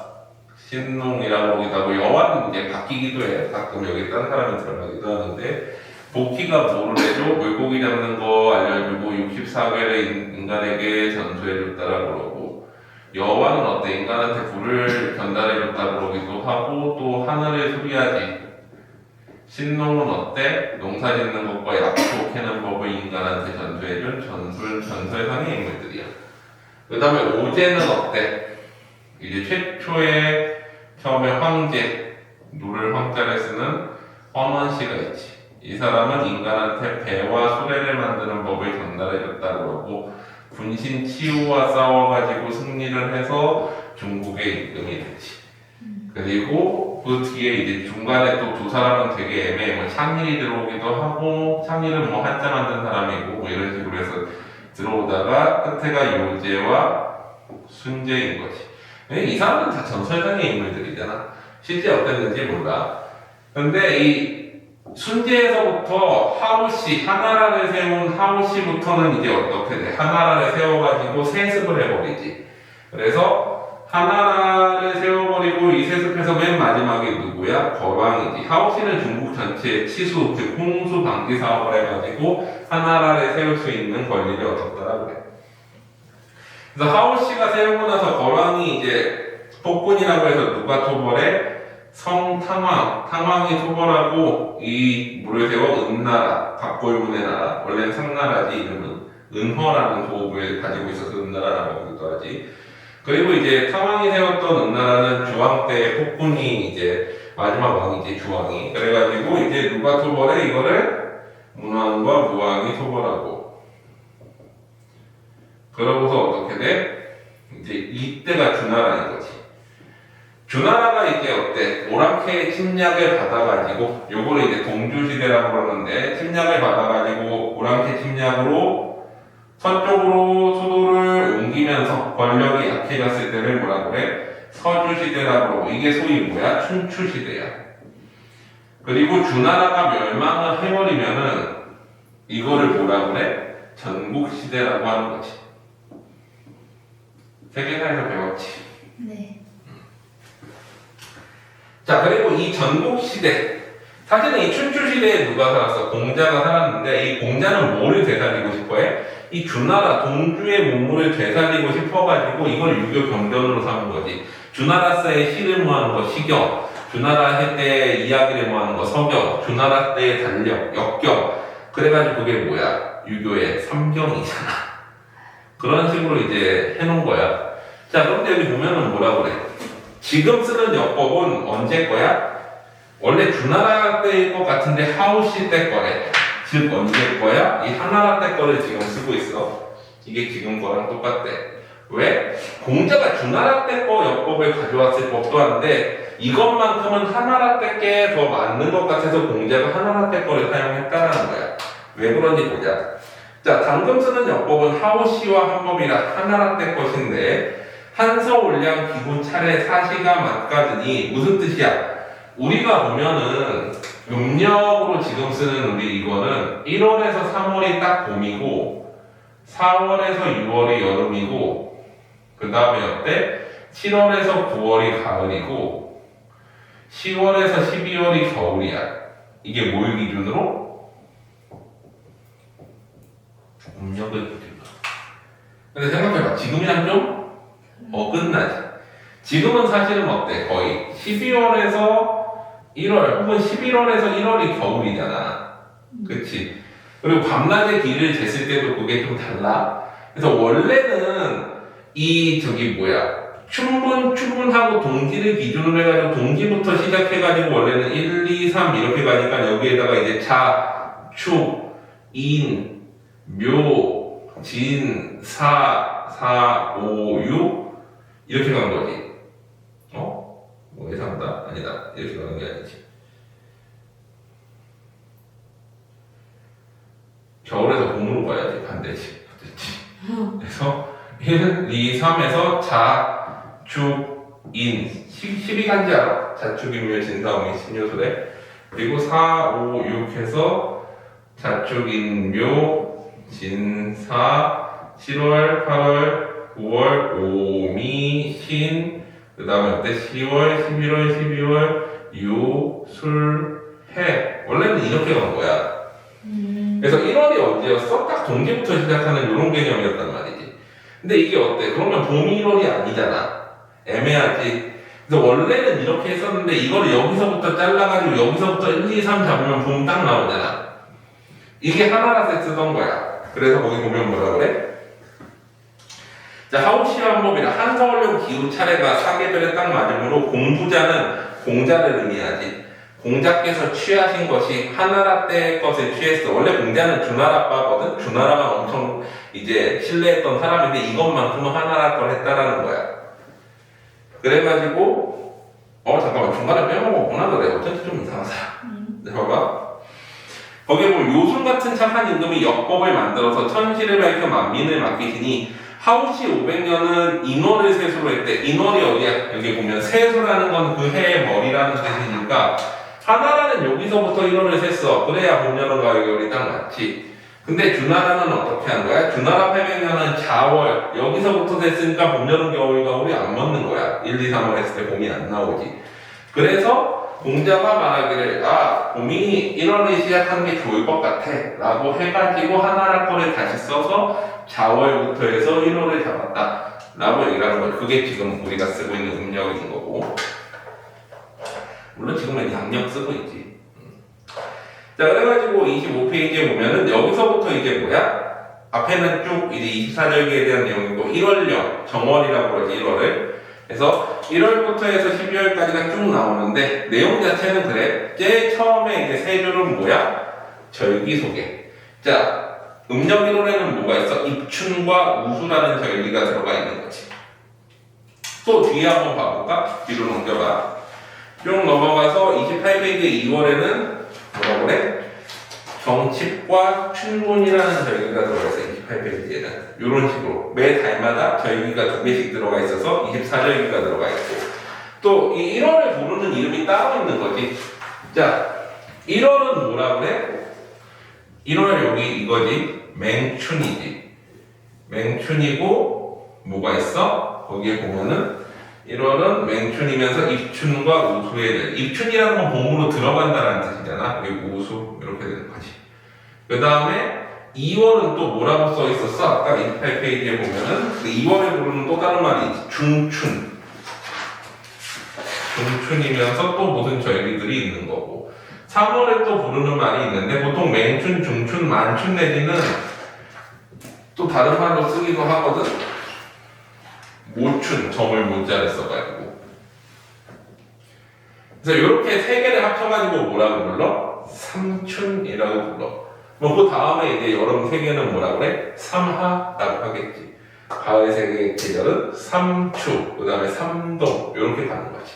신농이라고 하기도 하고, 여와는 이제 바뀌기도 해. 가끔 여기 딴 사람이 들어가기도 하는데, 복희가 뭐를 해줘? 물고기 잡는 거 알려주고 64개를 인간에게 전수해줬다라고 그러고, 여와는 어때? 인간한테 불을 전달해줬다고 그러기도 하고, 또 하늘을 수리하지. 신농은 어때? 농사 짓는 것과 약초 캐는 법을 인간한테 전수해준 전설상의 인물들이야. 그 다음에 오제는 어때? 이제 최초의 처음에 황제, 노를 황자를 쓰는 헌원씨가 있지. 이 사람은 인간한테 배와 수레를 만드는 법을 전달해줬다고 그러고, 분신 치우와 싸워가지고 승리를 해서 중국의 임금이 되지. 그리고 그 뒤에 이제 중간에 또 두 사람은 되게 애매해. 뭐 창일이 들어오기도 하고, 창일은 뭐 한자 만든 사람이고 뭐 이런 식으로 해서 들어오다가 끝에가 요제와 순제인 거지. 이 사람은 다 전설상의 인물들이잖아. 실제 어땠는지 몰라. 근데 이 순지에서부터 하우시, 하나라를 세운 하우시부터는 이제 어떻게 돼? 하나라를 세워가지고 세습을 해버리지. 그래서 하나라를 세워버리고 이 세습해서 맨 마지막에 누구야? 거왕이지. 하우시는 중국 전체의 치수, 즉 홍수 방지 사업을 해가지고 하나라를 세울 수 있는 권리를 얻었다라고 그래. 그래서 하우시가 세우고 나서 거왕이 이제 폭군이라고 해서 누가 토벌해? 성탕왕, 탕왕이 토벌하고 이 물을 세워 은나라, 박골문의 나라, 원래는 상나라지 이름은 은허라는 도읍을 가지고 있어서 은나라라고 하기도 하지. 그리고 이제 탕왕이 세웠던 은나라는 주왕 때 폭군이 이제 마지막 왕이지 주왕이. 그래가지고 이제 누가 토벌해? 이거를 문왕과 무왕이 토벌하고. 그러고서 어떻게 돼? 이제 이때가 주나라인 거지. 주나라가 이제 어때? 오랑캐의 침략을 받아가지고 요거를 이제 동주시대라고 그러는데 침략을 받아가지고 오랑캐 침략으로 서쪽으로 수도를 옮기면서 권력이 약해졌을 때를 뭐라 그래? 서주시대라고 그러고 이게 소위 뭐야? 춘추시대야. 그리고 주나라가 멸망을 해버리면은 이거를 뭐라 그래? 전국시대라고 하는 거지. 세계사에서 배웠지. 네. 자, 그리고 이 전국시대. 사실은 이 춘추시대에 누가 살았어? 공자가 살았는데 이 공자는 뭐를 되살리고 싶어해? 이 주나라 동주의 문물을 되살리고 싶어가지고 이걸 유교 경전으로 삼은 거지. 주나라사의 시를 모아놓은 거 시경, 주나라 때 이야기를 모아놓은 거 서경, 주나라 때의 달력, 역경. 그래가지고 그게 뭐야? 유교의 삼경이잖아. 그런 식으로 이제 해놓은 거야. 자, 그런데 여기 보면은 뭐라 그래? 지금 쓰는 역법은 언제 거야? 원래 주나라 때일 것 같은데 하우시 때 거래. 즉 언제 거야? 이 하나라 때 거를 지금 쓰고 있어. 이게 지금 거랑 똑같대. 왜? 공자가 주나라 때 거 역법을 가져왔을 법도 한데 이것만큼은 하나라 때 게 더 맞는 것 같아서 공자가 하나라 때 거를 사용했다는 거야. 왜 그런지 보자. 자, 방금 쓰는 역법은 하우시와 한법이라 하나라 때 것인데 한서올량 기구 차례 사시가 맞가드니 무슨 뜻이야? 우리가 보면은 음력으로 지금 쓰는 우리 이거는 1월에서 3월이 딱 봄이고 4월에서 6월이 여름이고 그 다음에 어때? 7월에서 9월이 가을이고 10월에서 12월이 겨울이야. 이게 뭘 기준으로? 음력을 기준으로. 근데 생각해봐. 지금이랑 좀 어긋나지. 지금은 사실은 어때? 거의 12월에서 1월 혹은 11월에서 1월이 겨울이잖아. 그치? 그리고 밤낮의 길이를 쟀을 때도 그게 좀 달라. 그래서 원래는 이 추분하고 동지를 기준으로 해가지고 동지부터 시작해가지고 원래는 1, 2, 3 이렇게 가니까 여기에다가 이제 자, 축, 인, 묘, 진, 사, 오, 유 이렇게 간 거지. 뭐 예상다? 아니다. 이렇게 가는 게 아니지. 겨울에서 봄으로 가야지. 반대지. 그래서 1, 2, 3에서 자, 축, 인 12간지 알아? 자축인묘, 진사오미, 신유술에. 그리고 4, 5, 6 해서 자축인묘, 진사, 7월, 8월, 9월, 오미, 신, 그 다음에 어때? 10월, 11월, 12월, 유, 술, 해. 원래는 이렇게 간 거야. 그래서 1월이 언제였어? 딱 동지부터 시작하는 이런 개념이었단 말이지. 근데 이게 어때? 그러면 봄이 1월이 아니잖아. 애매하지. 그래서 원래는 이렇게 했었는데 이걸 여기서부터 잘라가지고 여기서부터 1, 2, 3 잡으면 봄 딱 나오잖아. 이게 하나라서 쓰던 거야. 그래서 거기 보면 뭐라 그래? 자, 하우시와 한법이라 한서울령 기후 차례가 사계절에 딱 맞으므로 공부자는 공자를 의미하지. 공자께서 취하신 것이 하나라 때의 것을 취했어. 원래 공자는 주나라빠거든. 주나라만 엄청 이제 신뢰했던 사람인데 이것만큼은 하나라 걸 했다라는 거야. 그래가지고 잠깐만 중간에 빼먹었구나. 그래. 어쩐지 좀 이상하다. 봐봐. 거기에 보면 요술 같은 착한 임금이 역법을 만들어서 천시를 밝혀 만민을 맡기시니 하우시 500년은 인월을 세수로 했대. 인월이 어디야? 여기 보면 세수라는 건 그 해의 머리라는 뜻이니까 하나라는 여기서부터 1월을 셌어. 그래야 봄여름과 겨울이 딱 맞지. 근데 주나라는 어떻게 한 거야? 주나라 800년은 자월 여기서부터 됐으니까 봄여름 겨울이 안 맞는 거야. 1, 2, 3월 했을 때 봄이 안 나오지. 그래서 공자가 말하기를 봄이 1월에 시작하는 게 좋을 것 같아 라고 해가지고 하나라 거를 다시 써서 자월부터 해서 1월을 잡았다 라고 얘기를 하는 거예요. 그게 지금 우리가 쓰고 있는 음력인 거고, 물론 지금은 양력 쓰고 있지. 자, 그래가지고 25페이지에 보면은 여기서부터 이제 뭐야? 앞에는 쭉 이제 24절기에 대한 내용이고 1월령, 정월이라고 그러지 1월을. 그래서 1월부터 해서 12월까지가 쭉 나오는데 내용 자체는 그래. 제일 처음에 이제 세 줄은 뭐야? 절기 소개. 자, 음력 1월에는 뭐가 있어? 입춘과 우수라는 절기가 들어가 있는 거지. 또 뒤에 한번 봐볼까? 뒤로 넘겨봐. 쭉 넘어가서 28페이지 2월에는 뭐라고 그래? 정칩과 춘문이라는 절기가 들어가 있어. 28페이지에는 이런 식으로 매 달마다 절기가 2개씩 들어가 있어서 24절기가 들어가 있고, 또 이 1월을 부르는 이름이 따로 있는 거지. 자, 1월은 뭐라 그래? 1월 여기 이거지. 맹춘이지. 맹춘이고 뭐가 있어? 거기에 보면은 1월은 맹춘이면서 입춘과 우수에 대해, 입춘이라는 건 봄으로 들어간다는 뜻이잖아. 그리고 우수 이렇게 되는 거지. 그 다음에 2월은 또 뭐라고 써 있었어? 아까 28페이지에 보면은 그 2월에 부르는 또 다른 말이 있지. 중춘. 중춘이면서 또 무슨 절기들이 있는 거고, 3월에 또 부르는 말이 있는데 보통 맹춘, 중춘, 만춘 내지는 또 다른 말로 쓰기도 하거든. 모춘, 점을 모자를 써가지고. 그래서 이렇게 세 개를 합쳐가지고 뭐라고 불러? 삼춘이라고 불러. 뭐 그 다음에 이제 여름 세 개는 뭐라고 그래? 삼하라고 하겠지. 가을 세 개의 계절은 삼추, 그 다음에 삼동 이렇게 가는 거지.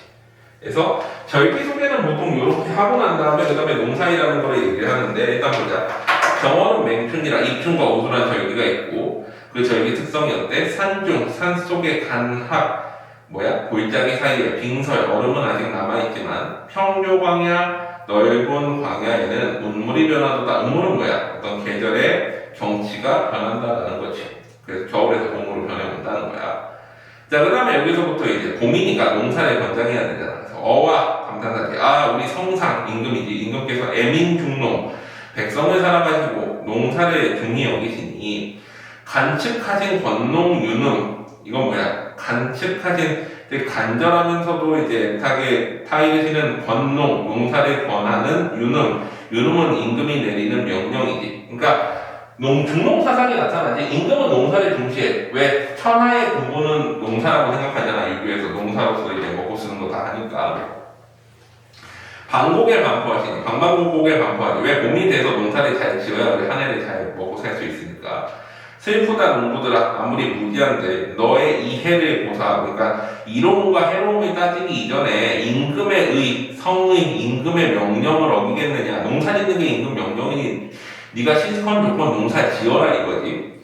그래서 절기 소개는 보통 이렇게 하고 난 다음에 그 다음에 농사일하는 거를 얘기를 하는데, 일단 보자. 정월은 맹춘이라 입춘과 우수란 절기가 있고, 그 절기 특성이 어때? 산중, 산속의 간합, 골짜기 사이에 빙설, 얼음은 아직 남아있지만 평묘광야, 넓은 광야에는 운물이 변하도다. 운물은 뭐야? 어떤 계절의 경치가 변한다는 거지. 그래서 겨울에서 봄으로 변해온다는 거야. 자, 그 다음에 여기서부터 이제 봄이니까 농사를 권장해야 되잖아. 그래서 어와 감탄사지. 우리 성상, 임금이지. 임금께서 애민중농, 백성을 살아가시고 농사를 중히 여기시니 간측하신 권농유능, 이건 뭐야? 간측하신, 되게 간절하면서도 이제 애타게 타이르시는 권농, 농사를 권하는 유능, 유능은 임금이 내리는 명령이지. 그러니까 중농 사상이 나타나지. 임금은 농사를 중시해. 왜? 천하의 근본은 농사라고 생각하잖아. 유교에서 농사로서 이제 먹고 쓰는 거 다 하니까. 방곡에 반포하시니, 방방곡곡에 반포하니. 왜? 봄이 돼서 농사를 잘 지어야 우리 한 해를 잘 먹고 살 수 있으니까. 슬프다 농부들아, 아무리 무지한데 너의 이해를 보사. 그러니까 이로움과 해로움을 따지기 이전에 임금의 의, 성의, 임금의 명령을 어기겠느냐. 농사 짓는 게 임금 명령이니 네가 시스컨 조건 농사 지어라 이거지.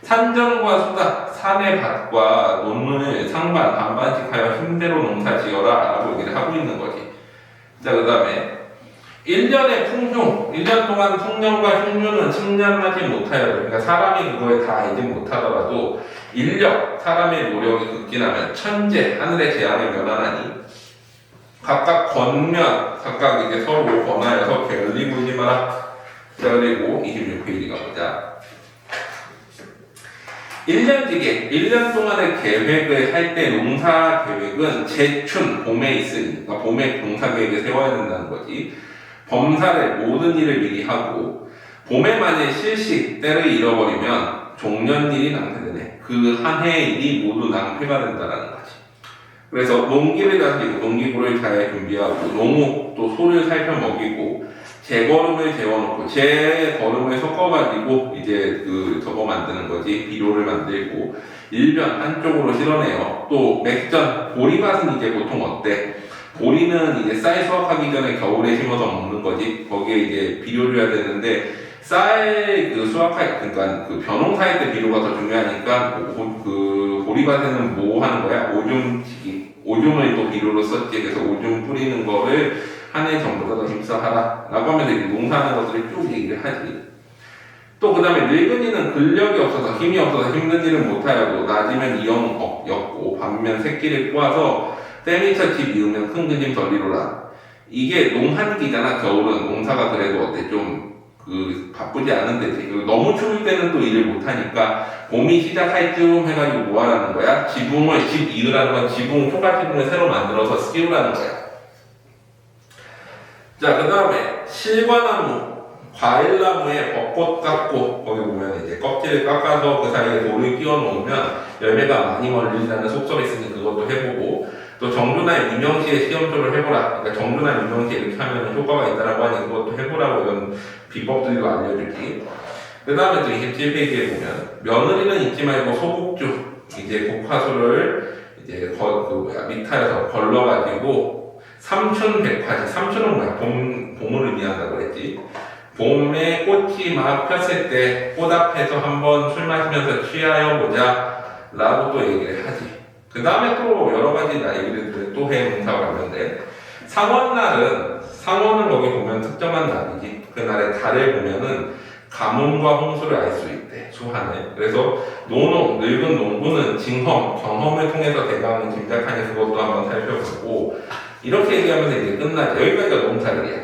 산전과 수다, 산의 밭과 논문을 상반, 반반씩 하여 힘대로 농사 지어라 라고 얘기를 하고 있는 거지. 자, 그 다음에 1년의 풍흉, 1년 동안 풍년과 흉년은 침략하지 못하여, 그러니까 사람이 그거에 다 알지 못하더라도 인력, 사람의 노력이 극진하면 천재, 하늘의 재앙에 면하나니 각각 권면, 각각 이제 서로 권하여서 게을리부지 마라. 자, 그리고 26페이지 가보자. 1년지계, 1년 동안의 계획을 할 때 농사 계획은 제춘, 봄에 있으니, 그러니까 봄에 농사 계획을 세워야 된다는 거지. 범사를 모든 일을 미리 하고, 봄에 만일 실시 때를 잃어버리면 종년일이 낭패되네. 그 한 해의 일이 모두 낭패가 된다는 거지. 그래서 농기를 다스리고 농기구를 잘 준비하고, 농우 또 소를 살펴 먹이고, 제거름을 재워놓고, 제거름을 섞어가지고 이제 저거 만드는 거지. 비료를 만들고, 일변 한쪽으로 실어내요. 또 맥전, 보리밭은 이제 보통 어때? 보리는 이제 쌀 수확하기 전에 겨울에 심어서 먹는 거지. 거기에 이제 비료를 해야 되는데 쌀 그 수확할 그러니까 그 변홍사일 때 비료가 더 중요하니까 그 보리밭에는 뭐 하는 거야? 오줌을 또 비료로 썼지. 그래서 오줌 뿌리는 거를 한 해 전보다 더 힘써 하라 라고 하면서 이제 농사하는 것들을 쭉 얘기를 하지. 또 그 다음에 늙은이는 근력이 없어서 힘이 없어서 힘든 일을 못하여도 낮이면 이영없고 반면 새끼를 꼬아서 때미쳐 집 이으면 큰 근심 덜리로라. 이게 농한기잖아. 겨울은 농사가 그래도 어때 좀 바쁘지 않은데 너무 추울 때는 또 일을 못하니까 봄이 시작할 쯤 해가지고 뭐 하라는 거야? 집 이으라는 건 지붕, 초가 지붕을 새로 만들어서 씌우라는 거야. 자, 그 다음에 실과나무, 과일나무에 벚꽃 깎고 거기 보면 이제 껍질을 깎아서 그 사이에 돌을 끼워 놓으면 열매가 많이 걸린다는 속설이 있으니 그것도 해보고, 또 정조나 민영시에 시험조를 해보라. 그러니까 정조나 민영시 이렇게 하면 효과가 있다라고 하니 그것도 해보라고 이런 비법들도 알려주지. 그 다음에 또 27페이지에 보면 며느리는 잊지 말고 소국주, 이제 곡화수를 이제 밑탈에서 걸러가지고 삼춘백화지. 삼춘은 뭐야? 봄을 의미한다고 그랬지. 봄에 꽃이 막 폈을 때 꽃 앞에서 한번 술 마시면서 취하여 보자 라고 또 얘기를 하지. 그 다음에 또 여러 가지 얘기를 또 해 농사 관련된 상원은 거기 보면 특정한 날이지. 그날의 달을 보면은 가뭄과 홍수를 알 수 있대. 수한을. 그래서 늙은 농부는 경험을 통해서 대강을 짐작하니 그것도 한번 살펴보고, 이렇게 얘기하면서 이제 끝나죠. 여기까지가 농사일이야.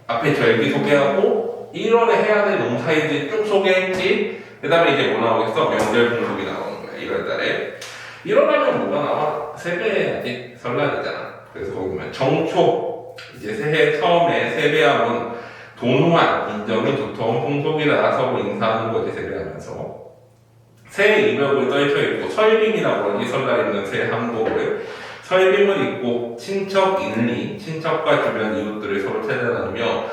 앞에 절기 소개하고 1월에 해야 될 농사일들 쭉 소개했지. 그 다음에 이제 뭐 나오겠어? 명절 풍속이 나오는 거야. 1월달에. 1월하면 뭐가 나와? 세배해야지. 설날이잖아. 그래서 거기 보면 정초, 이제 새해 처음에 세배하면 돈후한 인정이 두터운 풍속이라 서로 인사하는 거지. 세배하면서 새해 이벽을 떨쳐 있고 설빔이라고 하지. 설날 있는 새해 한복을 설빔을 입고 친척과 주변 이웃들을 서로 찾아다니며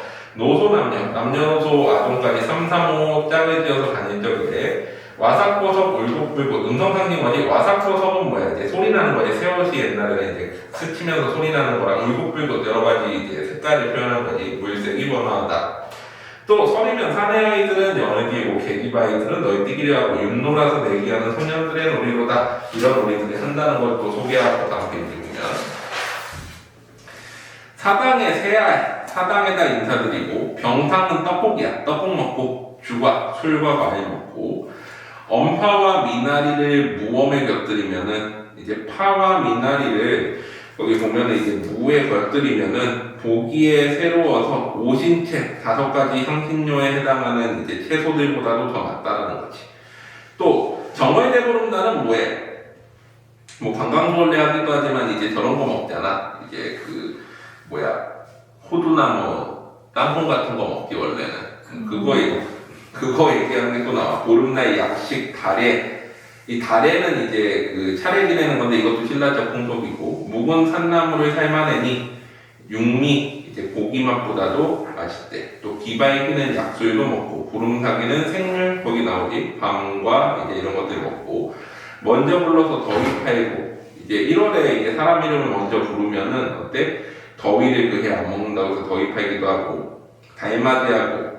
남녀노소 아동까지 3, 3, 5 짝을 지어서 다닐 적에 와삭보석 울긋불긋 음성상징어지. 와삭보석은 뭐야? 이제 소리 나는 거지. 새옷이 옛날에 이제 스치면서 소리 나는 거랑 울긋불긋 여러 가지 이제 색깔을 표현한 거지. 물색이 번화하다. 또 설이면 사내 아이들은 연어기고 계집 아이들은 널뛰기를 하고 윷놀아서 내기하는 소년들의 놀이로다. 이런 놀이들이 한다는 걸 또 소개하고 다음 페이지 보면 사당에 새알, 사당에다 인사드리고 병상은 떡국이야. 떡국 먹고 술과 과일 먹고 엄파와 미나리를 무엄에 곁들이면은 이제 파와 미나리를 거기 보면은 이제 무에 곁들이면은 보기에 새로워서 오신채 5가지 향신료에 해당하는 이제 채소들보다도 더 낫다라는 거지. 또 정월대보름날은 뭐해? 뭐 관광지원래 하기도 하지만 이제 저런 거 먹잖아. 이제 호두나 뭐 땅콩 같은 거 먹기 원래는 그거 얘기하는 게 또 나와. 보름날 약식 다래. 이 다래는 이제 차례 지내는 건데 이것도 신라적 풍속이고, 묵은 산나물을 삶아내니 육미 이제 고기 맛보다도 맛있대. 또 기바이기는 약술도 먹고, 보름사기는 생물 거기 나오지. 밤과 이제 이런 것들 먹고, 먼저 불러서 더위 팔고, 이제 1월에 이제 사람 이름을 먼저 부르면은 어때? 더위를 그해 안 먹는다고 해서 더위 팔기도 하고, 달맞이하고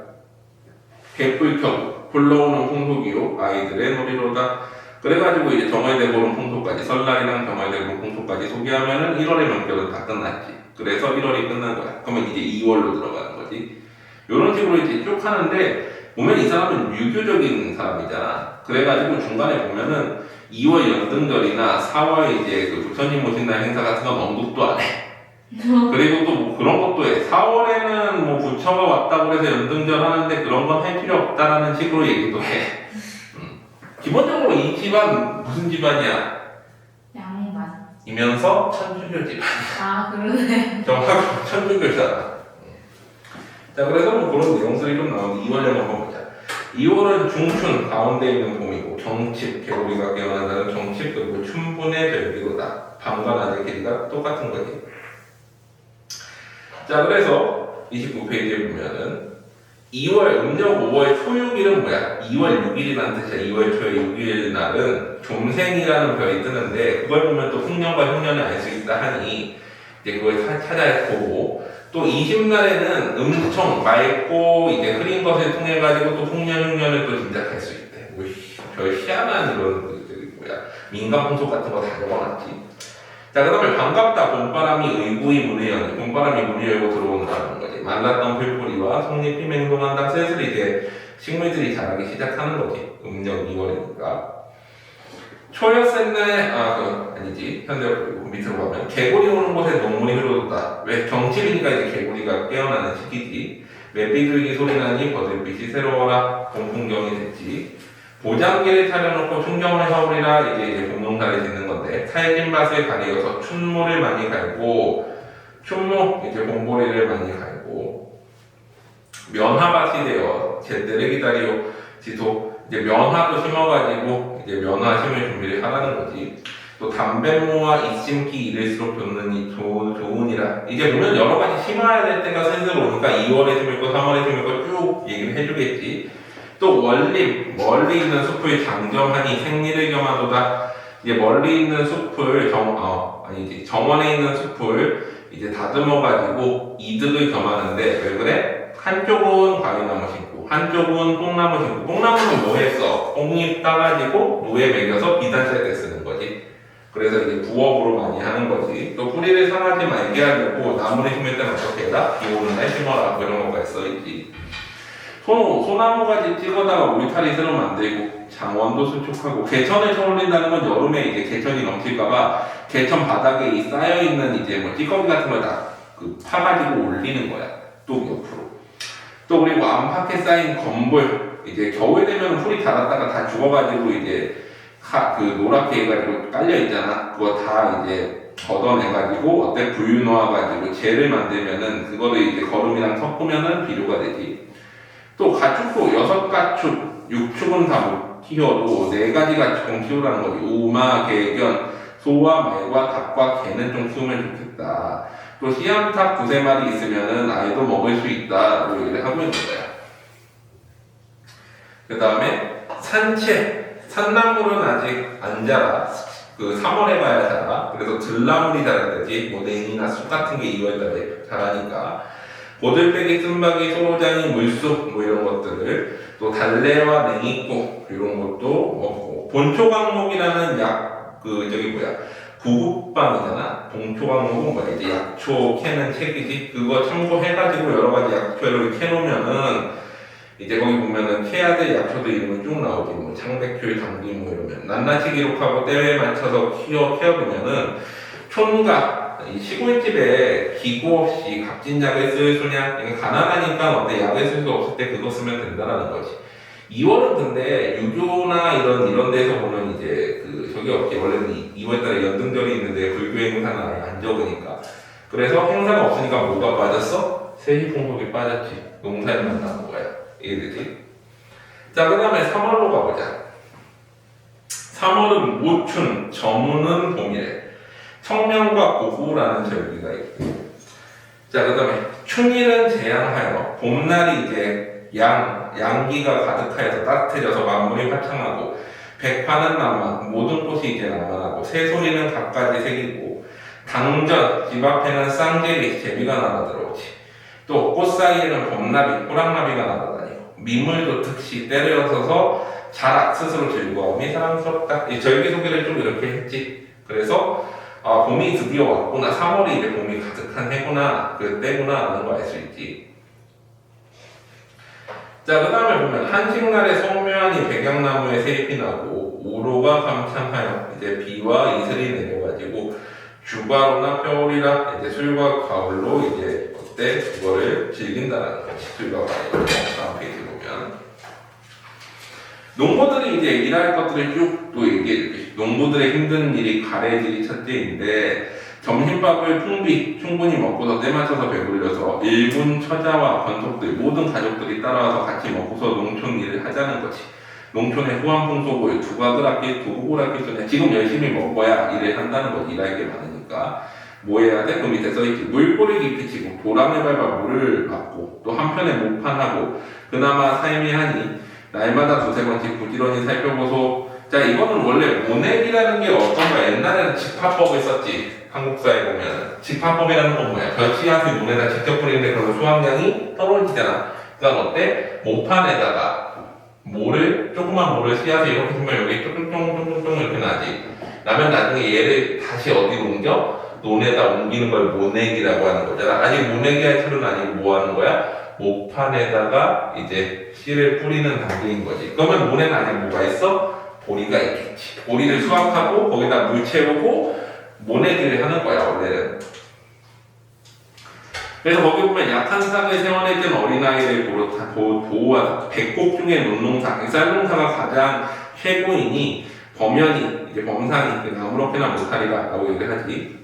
갯불 켜고 불러오는 풍속이요 아이들의 놀이로다. 그래가지고 이제 정월대보름 풍속까지, 설날이랑 정월대보름 풍속까지 소개하면은 1월의 명절은 다 끝났지. 그래서 1월이 끝난 거야. 그러면 이제 2월로 들어가는 거지. 이런 식으로 이제 쭉 하는데, 보면 이 사람은 유교적인 사람이잖아. 그래가지고 중간에 보면은 2월 연등절이나 4월 이제 그 부처님 오신 날 행사 같은 건 언급도 안 해. 그리고 또 뭐 그런 것도 해. 4월에는 뭐 부처가 왔다고 해서 연등절 하는데 그런 건 할 필요 없다라는 식으로 얘기도 해. 기본적으로 이 집안 무슨 집안이야? 양반. 이면서 천주교 집안이야. 아, 그러네. 정확히 천주교잖아. 자, 그래서 뭐 그런 내용들이 좀 나오는데 2월 한번 보자. 2월은 중춘, 가운데 있는 봄이고, 정칩, 개구리가 깨어난다는 정칩, 그리고 춘분의 절기로다. 밤과 낮의 길이가 똑같은 거지. 자, 그래서 29페이지에 보면은 2월 음력 5월 초6일은 뭐야? 2월 6일이라는 뜻이야. 2월 초에 6일 날은 좀생이라는 별이 뜨는데, 그걸 보면 또 풍년과 흉년을 알 수 있다 하니 이제 그걸 찾아보고, 또 20날에는 엄청 맑고 이제 흐린 것을 통해 가지고 또 풍년 흉년을 또 짐작할 수 있대. 뭐 별 희한한 이런 민간 풍속 같은 거 다 적어놨지. 자, 그 다음에 반갑다. 봄바람이 의구의 문을 여는, 봄바람이 문을 열고 들어온다는 거지. 말랐던 풀뿌리와 속잎이 맹동한다. 슬슬 이제 식물들이 자라기 시작하는 거지. 음력 2월이니까. 초여센 날, 아니지. 현대 밑으로 가면 개구리 오는 곳에 녹물이 흐르다. 왜? 경칩이니까 이제 개구리가 깨어나는 시기지. 맵비둘기 소리 나니 버들빛이 새로워라. 봄 풍경이 됐지. 보장기를 차려놓고 춘경을 서울이라 이제 봄농사를 짓는 건데, 살긴 밭을 가리어서 춘모를 많이 갈고, 춘모, 이제 봄보리를 많이 갈고, 면화밭이 되어 제때를 기다리오. 지도, 이제 면화도 심어가지고, 이제 면화 심을 준비를 하라는 거지. 또 담배모와 잎심기 이를수록 돋느니 좋으니라. 이제 보면 여러 가지 심어야 될 때가 슬슬 오니까 2월에 심을 거, 3월에 심을 거 쭉 얘기를 해주겠지. 또 멀리 있는 숲을 장정하니 생리를 겸하도다. 이제 멀리 있는 숲을 정원에 있는 숲을 이제 다듬어 가지고 이득을 겸하는데 왜 그래? 한쪽은 과일나무 심고 한쪽은 뽕나무 심고. 뽕나무는 뭐 했어? 뽕잎 따가지고 누에 매겨서 비단짤 때 쓰는 거지. 그래서 이제 부업으로 많이 하는 거지. 또 뿌리를 상하지 말게 하려고 나무를 심을 때는 어떻게 해라? 비 오는 날 심어라. 이런 거가 써있지. 소나무 가지 찍어다가 울타리 새로 만들고 장원도 수축하고. 개천을 쳐올린다는 건 여름에 이제 개천이 넘칠까봐 개천 바닥에 이 쌓여있는 이제 뭐 찌꺼기 같은 걸 다 파가지고 올리는 거야. 또 옆으로. 또 그리고 안팎에 쌓인 건볼, 이제 겨울 되면 풀이 닳았다가 다 죽어가지고 이제 노랗게 해가지고 깔려있잖아. 그거 다 이제 걷어내가지고 어때? 불 놓아가지고 젤을 만들면은 그거를 이제 거름이랑 섞으면은 비료가 되지. 또 가축도 6가축, 6축은 다 못 키워도 4가지 가축은 키우라는 거지. 우마, 개견, 소와 말과 닭과 개는 좀 키우면 좋겠다. 또 씨암탉 2-3마리 있으면은 아이도 먹을 수 있다. 뭐 얘기를 하고 있는 거야. 그 다음에 산채. 산나물은 아직 안 자라. 3월에 가야 자라. 그래서 들나물이 자라야지. 뭐 냉이나 쑥 같은 게 2월달에 자라니까. 고들빼기, 쓴박이, 소로장이, 물쑥 뭐 이런 것들을, 또 달래와 냉이꽃 이런 것도 먹고. 본초강목이라는 구급방이잖아. 본초강목은 뭐야? 이제 약초 캐는 책이지. 그거 참고해가지고 여러 가지 약초를 캐놓으면은 이제 거기 보면은 캐야 될 약초들 이름이 쭉 나오지. 뭐 창백효, 당귀 뭐 이러면 낱낱이 기록하고 때에 맞춰서 키워보면은 촌각, 이 시골집에 기구 없이 값진 약을 쓸 소냐? 가난하니까 어때? 약을 쓸 수 없을 때 그거 쓰면 된다라는 거지. 2월은 근데 유교나 이런 데서 보면 이제 저기 없지. 원래는 2월달에 연등절이 있는데 불교 행사는 아예 안 적으니까. 그래서 행사가 없으니까 뭐가 빠졌어? 세희풍속이 빠졌지. 농사일만 남은 거야. 이해되지? 자, 그 다음에 3월로 가보자. 3월은 모춘, 저무는 봄이래. 청명과 고구라는 절기가 있고. 자, 그 다음에 춘일은 재앙하여. 봄날이 이제 양기가 가득하여서 따뜻해져서 만물이 화창하고, 백화는 남아, 모든 꽃이 이제 남아나고, 새소리는 갖가지 새기고, 당전, 집 앞에는 쌍제비, 제비가 날아들어오지. 또 꽃 사이에는 봄나비, 호랑나비가 날아다니고, 미물도 특시 때려서서 자락, 스스로 즐거움이 사랑스럽다. 이 절기 소개를 좀 이렇게 했지. 그래서 봄이 드디어 왔구나. 3월이 이제 봄이 가득한 해구나. 그때구나 하는 거 알 수 있지. 자, 그 다음에 보면 한식날에 성묘하니 백양나무에 새잎이 나고 우로가 감창하여. 이제 비와 이슬이 내려가지고 주가로나 펴오리라. 이제 술과 가을로 이제 어때? 그거를 즐긴다라는 거지. 술과 가을로. 다음 페이지 보면 농부들이 이제 일할 것들을 쭉 또 얘기해줄게. 농부들의 힘든 일이 가래질이 첫째인데, 점심밥을 충분히 먹고서 때 맞춰서 배불려서 일군 처자와 권속들, 모든 가족들이 따라와서 같이 먹고서 농촌 일을 하자는 거지. 농촌의 후한 풍속을 두각을 아낄, 두국을 아낄 수 지금 열심히 먹어야 일을 한다는 거지. 일할 게 많으니까. 뭐 해야 돼? 그 밑에 써있지. 물꼬리 깊이 치고, 도랑을 밟아 물을 받고, 또 한편에 목판하고, 그나마 삶이 하니, 날마다 2-3번씩 부지런히 살펴보소. 자, 이거는 원래 모내기라는 게 어떤 거야? 옛날에는 집합법을 썼지. 한국사에 보면 집합법이라는 건 뭐야? 벼씨앗을 논에다 직접 뿌리는데 그러면 수확량이 떨어지잖아. 그러니까 어때? 모판에다가 조그만 모를 씨앗을 이렇게 주면 여기 쫑쫑쫑쫑쫑 이렇게 나지. 나면 나중에 얘를 다시 어디로 옮겨? 논에다 옮기는 걸 모내기라고 하는 거잖아. 아직 모내기 할 틀은 아니고 뭐 하는 거야? 모판에다가 이제 씨를 뿌리는 단계인 거지. 그러면 논에는 아직 뭐가 있어? 보리가 있겠지. 보리를 수확하고 거기다 물 채우고 모내기를 하는 거야, 원래는. 그래서 거기 보면 약한 싹을 세워내던 어린아이를 보호하다. 백곡 중에 논농사, 쌀농사가 가장 최고이니 범연이, 이제 범상이 아무렇게나 못하리라고 얘기를 하지.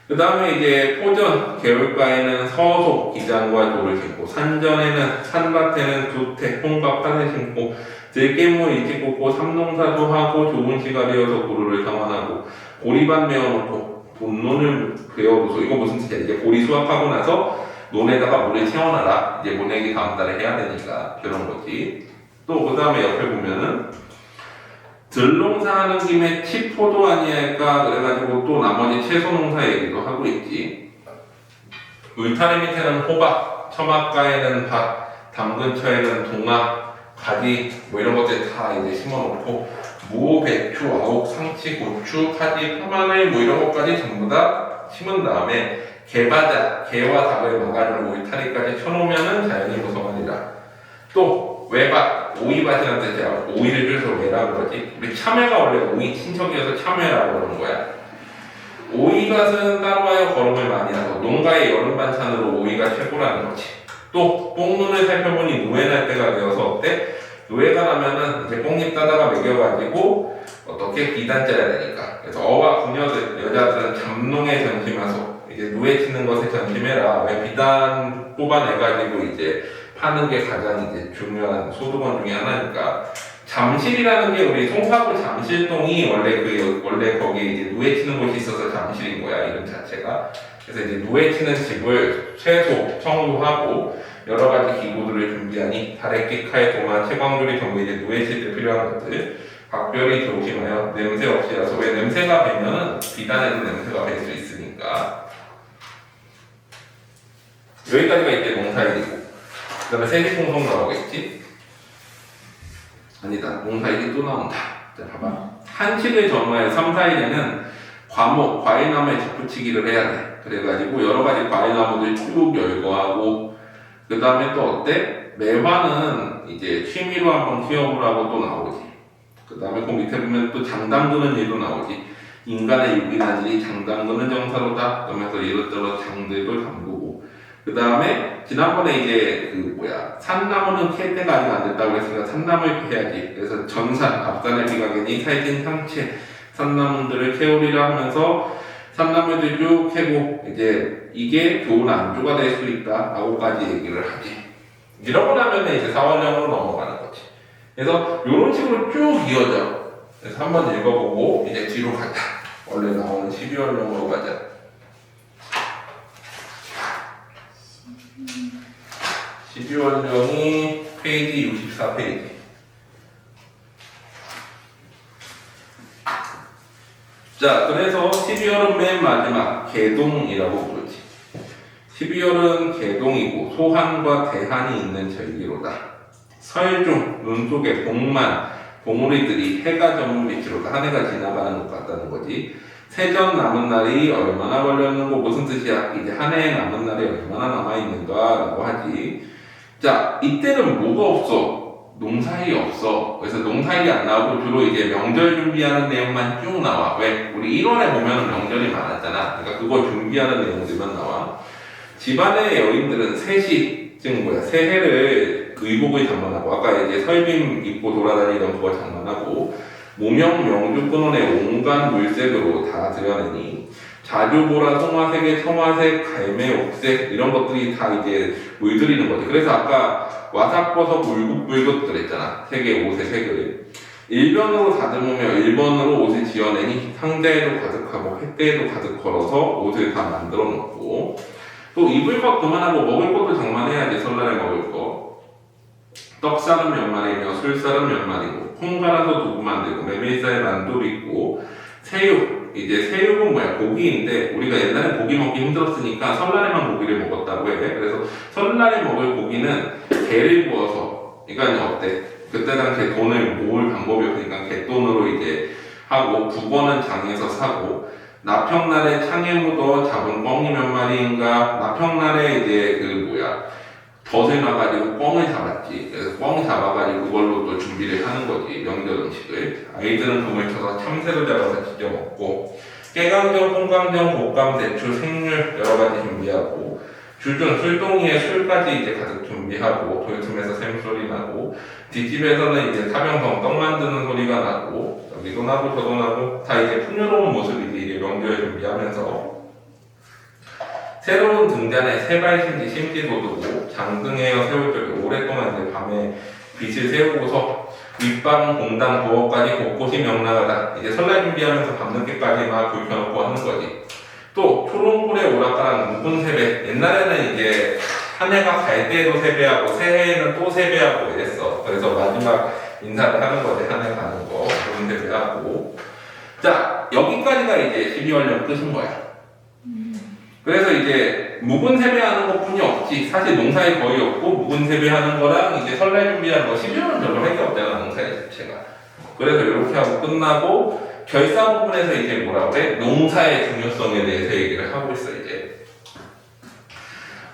그 다음에 이제 포전, 개울가에는 서소, 기장과 돌을 심고, 산밭에는 두택, 홍과 팥을 심고, 들깨물 일찍 꽂고, 삼농사도 하고, 좋은 시가 되어서 고루를 경환하고, 보리밭 메어놓고, 본논을 베어두소. 이거 무슨 뜻이야? 이제 보리 수확하고 나서 논에다가 물을 채워놔라. 이제 모내기 다음 달에 해야 되니까 그런 거지. 또 그 다음에 옆에 보면은 들농사 하는 김에 치포도 아니할까 그래가지고 또 나머지 채소 농사 얘기도 하고 있지. 울타리 밑에는 호박, 처막가에는 밭, 담 근처에는 동화, 가지 뭐 이런 것들 다 이제 심어놓고 무, 배추, 아욱, 상치, 고추, 파지, 파마늘 뭐 이런 것까지 전부 다 심은 다음에 개바자, 개와 닭을 막아주는 울타리까지 쳐놓으면은 자연이 무성하니라. 또 외밭, 오이밭이라는 뜻이야. 오이를 줄여서 외라고 그러지. 우리 참외가 원래 오이 친척이어서 참외라고 그러는 거야. 오이밭은 따로 하여 거름을 많이 하고 농가의 여름 반찬으로 오이가 최고라는 거지. 또 뽕눈을 살펴보니 누에날 때가 되어서 어때? 누에가 나면은 이제 뽕잎 따다가 먹여가지고 어떻게 비단 짜야 되니까. 그래서 어와 부녀들, 여자들은 잠농에 전심하소. 이제 누에 치는 것에 전심해라. 왜 비단 뽑아내가지고 이제 파는 게 가장 이제 중요한 소득원 중에 하나니까. 잠실이라는 게 우리 송파구 잠실동이 원래 거기 이제 누에 치는 곳이 있어서 잠실인 거야, 이름 자체가. 그래서 이제 누에 치는 집을 최소 청소하고 여러 가지 기구들을 준비하니 다래끼, 칼, 도마, 채광줄이 전부 이제 누에 칠 때 필요한 것들 각별히 조심하여 냄새 없이 하소. 왜 냄새가 배면은 비단에도 냄새가 배 수 있으니까. 여기까지가 이제 농사일이고 그 다음에 세계공성 나오겠지? 아니다. 농사일이 또 나온다. 자, 봐봐. 한식을 전후하여 3, 4일에는 과목, 과일나무에 덧붙이기를 해야 돼. 그래가지고 여러 가지 과일나무들 쭉 열거하고 그 다음에 또 어때? 매화는 이제 취미로 한번 키워보라고 또 나오지. 그 다음에 그 밑에 보면 또 장 담그는 일도 나오지. 인간의 유기나질이 장 담그는 정사로다. 그러면서 이것저것 장들도 담그고. 그 다음에 지난번에 이제 산나무는 캘 때가 아직 안 됐다고 했으니까 산나무를 캐야지. 그래서 전산, 앞산의 비가견이 살찐 상체, 산나무들을 캐오리라 하면서 산나무들 쭉 캐고 이제 이게 좋은 안주가 될 수 있다 라고까지 얘기를 하지. 이러고 나면 이제 4월령으로 넘어가는 거지. 그래서 이런 식으로 쭉 이어져. 그래서 한번 읽어보고 이제 뒤로 가자. 원래 나오는 12월령으로 가자. 12월령이 페이지 64페이지. 자, 그래서 12월은 맨 마지막 개동이라고 부르지. 12월은 개동이고 소한과 대한이 있는 절기로다. 설중, 눈 속에 봉만, 봉우리들이 해가 저문 밑으로다. 한 해가 지나가는 것 같다는 거지. 세전 남은 날이 얼마나 걸렸는고 무슨 뜻이야? 이제 한 해에 남은 날이 얼마나 남아있는가 라고 하지. 자, 이때는 뭐가 없어? 농사일이 없어. 그래서 농사일이 안 나오고 주로 이제 명절 준비하는 내용만 쭉 나와. 왜? 우리 1월에 보면 명절이 많았잖아. 그러니까 그거 준비하는 내용들만 나와. 집안의 여인들은 새시, 즉 새해를 의복을 장만하고, 아까 이제 설빔 입고 돌아다니던 그거 장만하고, 무명, 명주 끊어내 온갖 물색으로 다 드러내니, 자주보라, 송화색에 청화색, 갈매, 옥색 이런 것들이 다 이제 물들이는 거지. 그래서 아까 와삭버섯, 물긋물긋 그랬잖아. 색의 옷의 색을. 1변으로 다듬으며 1번으로 옷을 지어내니 상자에도 가득하고 햇대에도 가득 걸어서 옷을 다 만들어 놓고 또 입을 것 그만하고 먹을 것도 장만해야지. 설날에 먹을 거. 떡쌀은 몇 마리며 술쌀은 몇 마리고 콩 갈아서 두부 만들고 메밀쌀 만두 빚고 새육 이제 새육은 뭐야 고기인데 우리가 옛날에 고기 먹기 힘들었으니까 설날에만 고기를 먹었다고 해. 그래서 설날에 먹을 고기는 게를 구워서 그러니까 어때? 그때 당시에 돈을 모을 방법이 없으니까 갯돈으로 이제 하고 국어는 장에서 사고 나평날에 창에 묻어 잡은 뻥이 몇 마리인가 나평날에 이제 그 뭐야 덫을 놔가지고 뻥을 잡았지. 그래서 뻥 잡아가지고 그걸로 또 준비를 하는 거지 명절 음식을. 아이들은 금을 쳐서 참새로 잡아서 지져 먹고 깨강정, 홍강정, 곶감, 대추, 생률 여러 가지 준비하고 주중 술동이에 술까지 이제 가득 준비하고 돌틈에서 샘소리 나고 뒷집에서는 이제 타병성 떡 만드는 소리가 나고 여기도 나고 저도 나고 다 이제 풍요로운 모습이지 이제 명절 준비하면서 새로운 등잔에 세발심지 심지도 두고 장등에어 세울 적에 오랫동안 이제 밤에 빛을 세우고서 윗방 공당 부엌까지 곳곳이 명랑하다. 이제 설날 준비하면서 밤늦게까지 막 불 켜놓고 하는 거지. 또 초롱불에 오락가락 묵은 세배. 옛날에는 이제 한 해가 갈 때에도 세배하고 새해에는 또 세배하고 이랬어. 그래서 마지막 인사를 하는 거지. 한 해 가는 거 묵은 세배하고. 자 여기까지가 이제 12월령 끝인 거야. 그래서 이제 묵은 세배하는 것뿐이 없지. 사실 농사에 거의 없고 묵은 세배하는 거랑 이제 설날 준비하는 거 12월은 별로 할 게 없잖아 농사의 자체가. 그래서 이렇게 하고 끝나고 결산 부분에서 이제 뭐라고 해? 농사의 중요성에 대해서 얘기를 하고 있어 이제.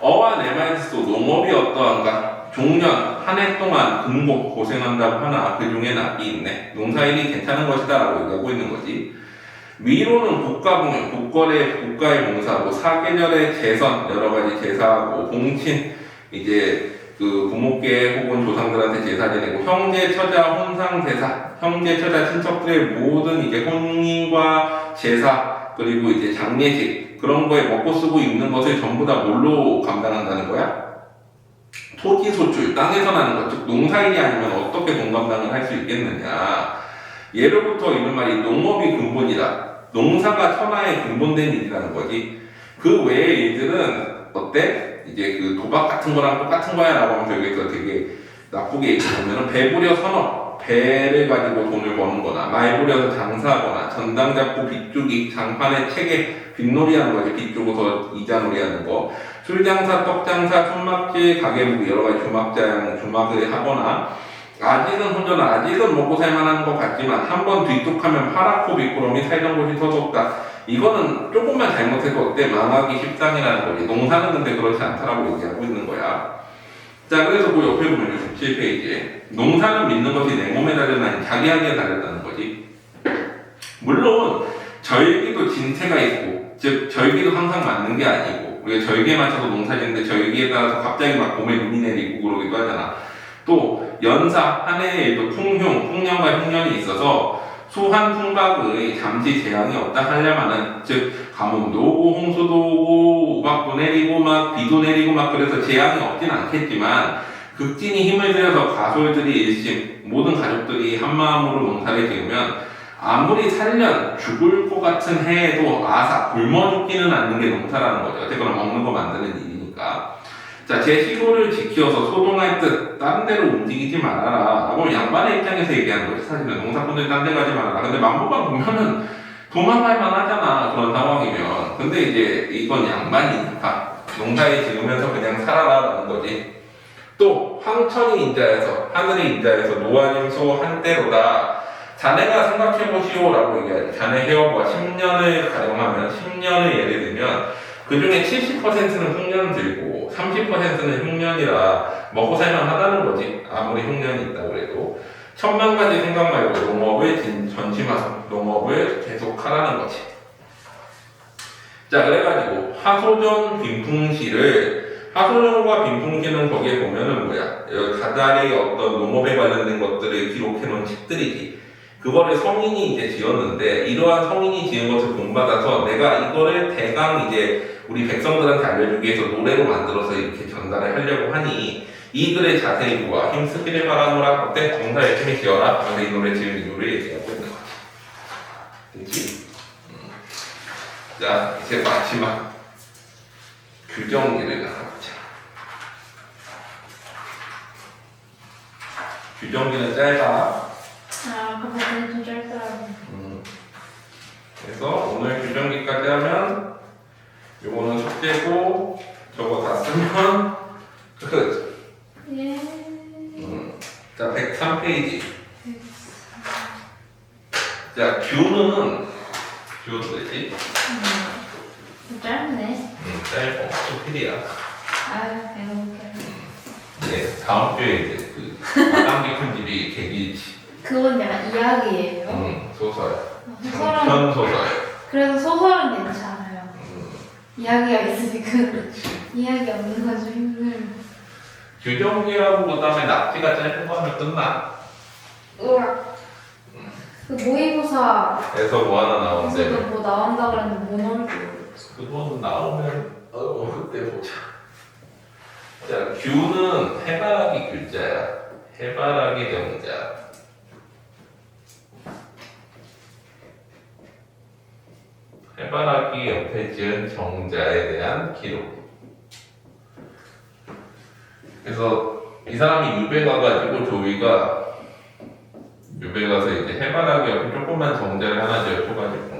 어와 내 말뜻도 농업이 어떠한가? 종년 한 해 동안 근고 고생한다고 하나 그 중에 납이 있네. 농사일이 괜찮은 것이다 라고 얘기하고 있는 거지. 위로는 국가공연, 국가의 봉사하고 사계절의 제선 여러 가지 제사하고 봉친 이제 그 부모께 혹은 조상들한테 제사 지내고 형제 처자 혼상 제사 형제 처자 친척들의 모든 이제 혼인과 제사 그리고 이제 장례식 그런 거에 먹고 쓰고 입는 것을 전부 다 뭘로 감당한다는 거야? 토지 소출 땅에서 나는 것 즉 농사일이 아니면 어떻게 돈 감당을 할 수 있겠느냐. 예로부터 이런 말이 농업이 근본이다. 농사가 천하의 근본된 일이라는 거지. 그 외의 일들은 어때? 이제 그 도박 같은 거랑 똑같은 거야 라고 하면서 여기서 되게 나쁘게 얘기하면은 배부려 선업, 배를 가지고 돈을 버는 거나 말 부려서 장사하거나 전당 잡고 빚주기, 장판에 책에 빚놀이 하는 거지. 빚주고서 이자놀이 하는 거. 술장사, 떡장사, 손막질, 가게부기 여러 가지 조막을 하거나 아직은 혼자는 아직은 먹고 살만한 것 같지만 한번 뒤뚝하면 파랗고 미끄러움이 살던 곳이 터졌다. 이거는 조금만 잘못해도 어때? 망하기 십상이라는 거지. 농사는 근데 그렇지 않다라고 얘기하고 있는 거야. 자 그래서 그 옆에 보면 67페이지에 농사는 믿는 것이 내 몸에 달렸나니 자기에게 달렸다는 거지. 물론 절기도 진태가 있고 즉 절기도 항상 맞는 게 아니고 우리가 절기에 맞춰서 농사 짓는데 절기에 따라서 갑자기 막 봄에 눈이 내리고 그러기도 하잖아. 또 연사 한 해에도 풍년과 흉년이 있어서 수한 풍박의 잠시 재앙이 없다 하려면은 즉 가뭄도 오고 홍수도 오고 우박도 내리고 막 비도 내리고 막 그래서 재앙이 없진 않겠지만 극진히 힘을 들여서 가솔들이 일심 모든 가족들이 한마음으로 농사를 지으면 아무리 살년 죽을 것 같은 해에도 아사 굶어 죽지는 않는 게 농사라는 거죠. 어쨌거나 먹는 거 만드는 일이니까. 자, 제 시골을 지키어서 소동할 듯 다른 데로 움직이지 말아라 라고 양반의 입장에서 얘기하는 거지. 사실은 농사꾼들이 딴 데 가지 말아라. 근데 만보가 보면은 도망갈 만하잖아 그런 상황이면. 근데 이제 이건 양반이니까 농사에 지으면서 그냥 살아라 라는 거지. 또 황천이 인자에서 하늘이 인자에서 노아님소 한때로다. 자네가 생각해보시오 라고 얘기하지. 자네 해어부가 10년을 가정하면 10년을 예를 들면 그 중에 70%는 흉년 들고 30%는 흉년이라 먹고 살만 하다는 거지. 아무리 흉년이 있다고 해도. 천만 가지 생각 말고 농업을 전심하서 농업을 계속 하라는 거지. 자 그래가지고 하소전 빈풍시를 하소전과 빈풍시는 거기에 보면은 뭐야 가다리 어떤 농업에 관련된 것들을 기록해놓은 책들이지. 그거를 성인이 이제 지었는데 이러한 성인이 지은 것을 본받아서 내가 이거를 대강 이제 우리 백성들한테 알려주기 위해서 노래로 만들어서 이렇게 전달을 하려고 하니 이 글을 자세히 보아 힘쓰기를 바라노라. 어때? 농사 열심히 지어라. 그래서 이 노래 지은 이유를 얘기하고 있는 거지. 됐지? 자 이제 마지막 규정리를 나가보자. 규정기는 짧아. 그거는 좀 짧더라고. 그래서 오늘 규정기까지 하면 요거는 숙제고 저거 다 쓰면 끝. 예. 자, 103페이지. 자, 규는 되지? 좀 짧네. 짧고 수필이야. 배고프게. 네, 다음 주에 이제 그 마당기 편집이 계기지. 그건 약간 이야기예요. 소설. 소설은 장편 소설. 그래도 소설은 괜찮아요. 이야기가 있으니까 그렇지. 이야기 없는 건 좀 힘들고. 규정기하고 그다음에 낙지가 짧은 거 하면 끝나. 우와. 그 모의고사 에서 뭐 하나 나오는데. 에서도 뭐 나온다 그랬는데 뭐 나올지 모르겠어. 그건 나오면 그때 보자. 자, 규는 해바라기 글자야. 해바라기 정자. 해바라기 옆에 지은 정자에 대한 기록. 그래서 이 사람이 유배 가가지고 조이가 유배 가서 이제 해바라기 옆에 조그만 정자를 하나 지어줘가지고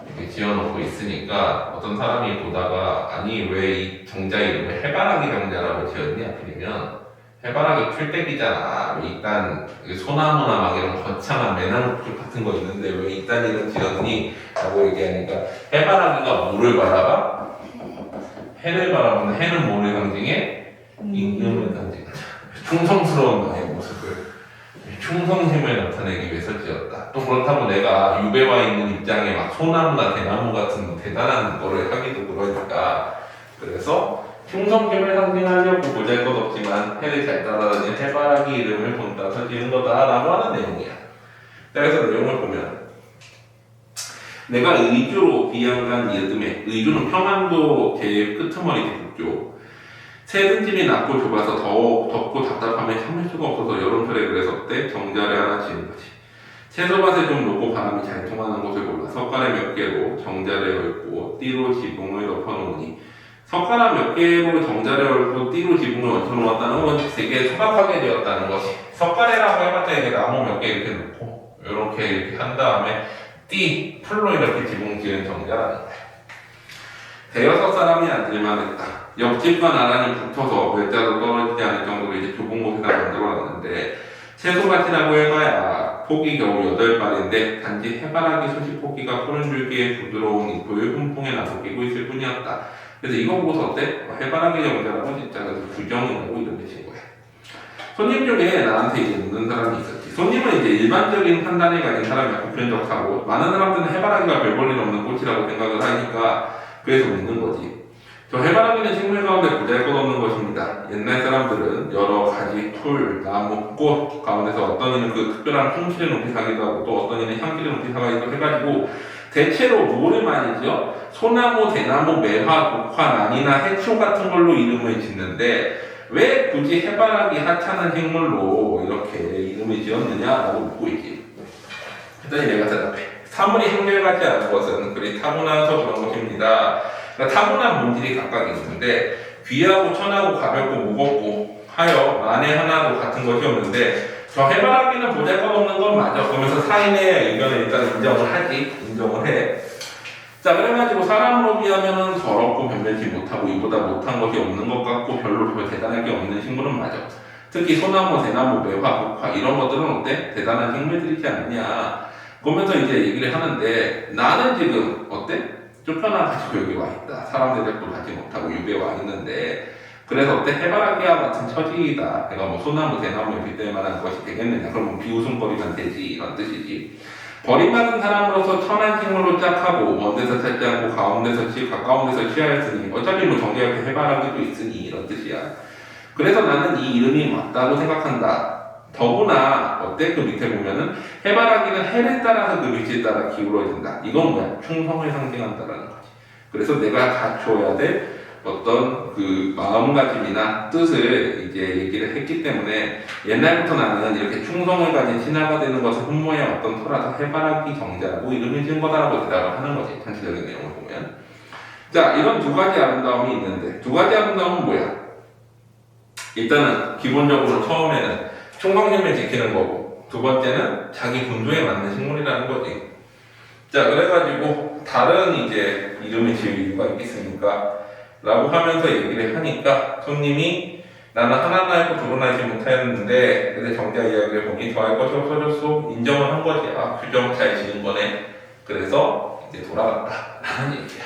이렇게 지어놓고 있으니까 어떤 사람이 보다가 아니 왜 이 정자 이름을 해바라기 정자라고 지었냐 하필이면 해바라기 풀떼기잖아. 왜 이딴 소나무나 막 이런 거창한 매나무 같은 거 있는데 왜 이딴 이름 지었니? 라고 얘기하니까 해바라기가 뭐를 바라봐? 해를 바라보는 해는 뭐를 상징해? 임금을 상징한다. 충성스러운 너의 모습을 충성심을 나타내기 위해서 지었다. 또 그렇다고 내가 유배와 있는 입장에 막 소나무나 대나무 같은 대단한 거를 하기도 그러니까 그래서 충성심을 상징하려고 보잘것없지만 해를 잘 따라다니는 해바라기 이름을 본따서 지은 거다라고 하는 내용이야. 그래서 내용을 보면 내가 의주로 비양간 이듬해 의주는 평안도 제일 끄트머리 북쪽 새든집이 낮고 좁아서 더욱 덥고 답답하면 참을 수가 없어서 여름철에 그래서 때 정자를 하나 지은 거지. 채소밭에 좀 놓고 바람이 잘 통하는 곳을 골라 석가래 몇 개로 정자를 얽고 띠로 지붕을 덮어놓으니 석가락 몇 개로 정자를 얽고 띠로 지붕을 얹혀놓았다는 건 되게 소박하게 되었다는 것이 석가래라고 해봤자 이게 나무 몇 개 이렇게 놓고 이렇게 한 다음에 띠 풀로 이렇게 지붕 지은 정자라는 거야. 대여섯 사람이 앉을만 했다. 옆집과 나란히 붙어서 외자도 떨어지지 않을 정도로 이제 좁은 곳에다 만들어놨는데 채소밭이라고 해봐야 폭이 겨우 8발인데 단지 해바라기 수십 포기가 푸른 줄기에 부드러운 잎을 훈풍에 나눠끼고 있을 뿐이었다. 그래서 이거 보고서 어때? 해바라기 정자라고 진짜 규정이라고 이렇게 친 거야. 손님 중에 나한테 이제 묻는 사람이 있었지. 손님은 이제 일반적인 판단을 가진 사람이 보편적하고 많은 사람들은 해바라기가 별 볼일 없는 꽃이라고 생각을 하니까 그래서 묻는 거지. 저 해바라기는 식물 가운데 보잘것없는 것입니다. 옛날 사람들은 여러 가지 풀, 나무, 꽃 가운데서 어떤 이는 그 특별한 품질을 높이 사기도 하고 또 어떤 이는 향기를 높이 사기도 해가지고 대체로 뭐를 많이 지어? 소나무, 대나무, 매화, 독화, 난이나 해초 같은 걸로 이름을 짓는데 왜 굳이 해바라기 하찮은 식물로 이렇게 이름을 지었느냐라고 묻고 있지. 그랬더니 내가 대답해. 사물이 한결같지 않은 것은 그리 타고나서 그런 것입니다. 그러니까 타고난 본질이 각각 있는데 귀하고 천하고 가볍고 무겁고 하여 만에 하나도 같은 것이 없는데 저 해바라기는 보잘것없는 건 맞아. 그러면서 사인의 의견을 일단 인정을 해. 자, 그래가지고 사람으로 비하면은 더럽고 변변치 못하고 이보다 못한 것이 없는 것 같고 별로 대단할 게 없는 식물은 맞아. 특히 소나무, 대나무, 매화, 독화 이런 것들은 어때? 대단한 식물들이지 않느냐. 그러면서 이제 얘기를 하는데 나는 지금 어때? 쫓겨나가지고 여기 와 있다. 사람들 잡고 가지 못하고 유배 와 있는데 그래서 어때? 해바라기와 같은 처지이다. 내가 뭐 소나무, 대나무에 빗댈 만한 것이 되겠느냐. 그러면 비웃음거리면 되지. 이런 뜻이지. 버림받은 사람으로서 천한 식물로 짝하고 먼 데서 찾지 않고 가까운 데서 취하였으니 어차피 뭐 정계역에 해바라기도 있으니 이런 뜻이야. 그래서 나는 이 이름이 맞다고 생각한다. 더구나 어때? 그 밑에 보면은 해바라기는 해를 따라서 그 위치에 따라 기울어진다. 이건 뭐야? 충성을 상징한다라는 거지. 그래서 내가 갖춰야 될 어떤 그 마음가짐이나 뜻을 이제 얘기를 했기 때문에 옛날부터 나는 이렇게 충성을 가진 신하가 되는 것을 흠모해 왔던 터라서 해바라기 정자라고 이름을 지은 거다라고 대답을 하는 거지. 전체적인 내용을 보면. 자, 이런 두 가지 아름다움이 있는데 두 가지 아름다움은 뭐야? 일단은 기본적으로 처음에는 충성심을 지키는 거고, 두 번째는 자기 분수에 맞는 식물이라는 거지. 자, 그래가지고 다른 이제 이름을 지을 이유가 있겠습니까? 라고 하면서 얘기를 하니까 손님이 나는 하나는 알고 둘은 알지 못하였는데 근데 정자 이야기를 보니 더할 것이 없어졌소. 인정을 한 거지. 아, 규정 잘 지은 거네. 그래서 이제 돌아갔다 라는 얘기야.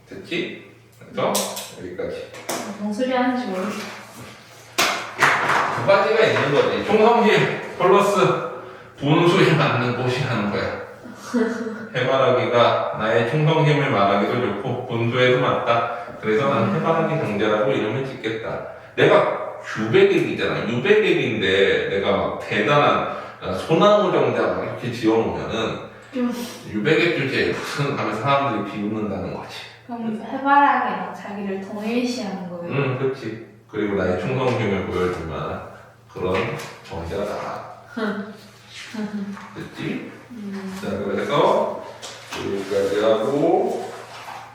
됐지? 그래서 여기까지. 뭔 소리 하는지 모르겠어. 두 가지가 있는 거지. 충성심 플러스 분수에 맞는 곳이라는 거야. 해바라기가 나의 충성심을 말하기도 좋고 분수에도 맞다. 그래서 난 해바라기 정자라고 이름을 짓겠다. 내가 유배객이잖아. 유배객인데 내가 막 대단한 소나무 정자 막 이렇게 지어놓으면은 유배객 주제에 무슨 하면 사람들이 비웃는다는 거지. 그럼 해바라기랑 자기를 동일시하는 거예요. 응, 그렇지. 그리고 나의 충성심을 보여주면 그런 정자다. 됐지? 자, 그래서 여기까지 하고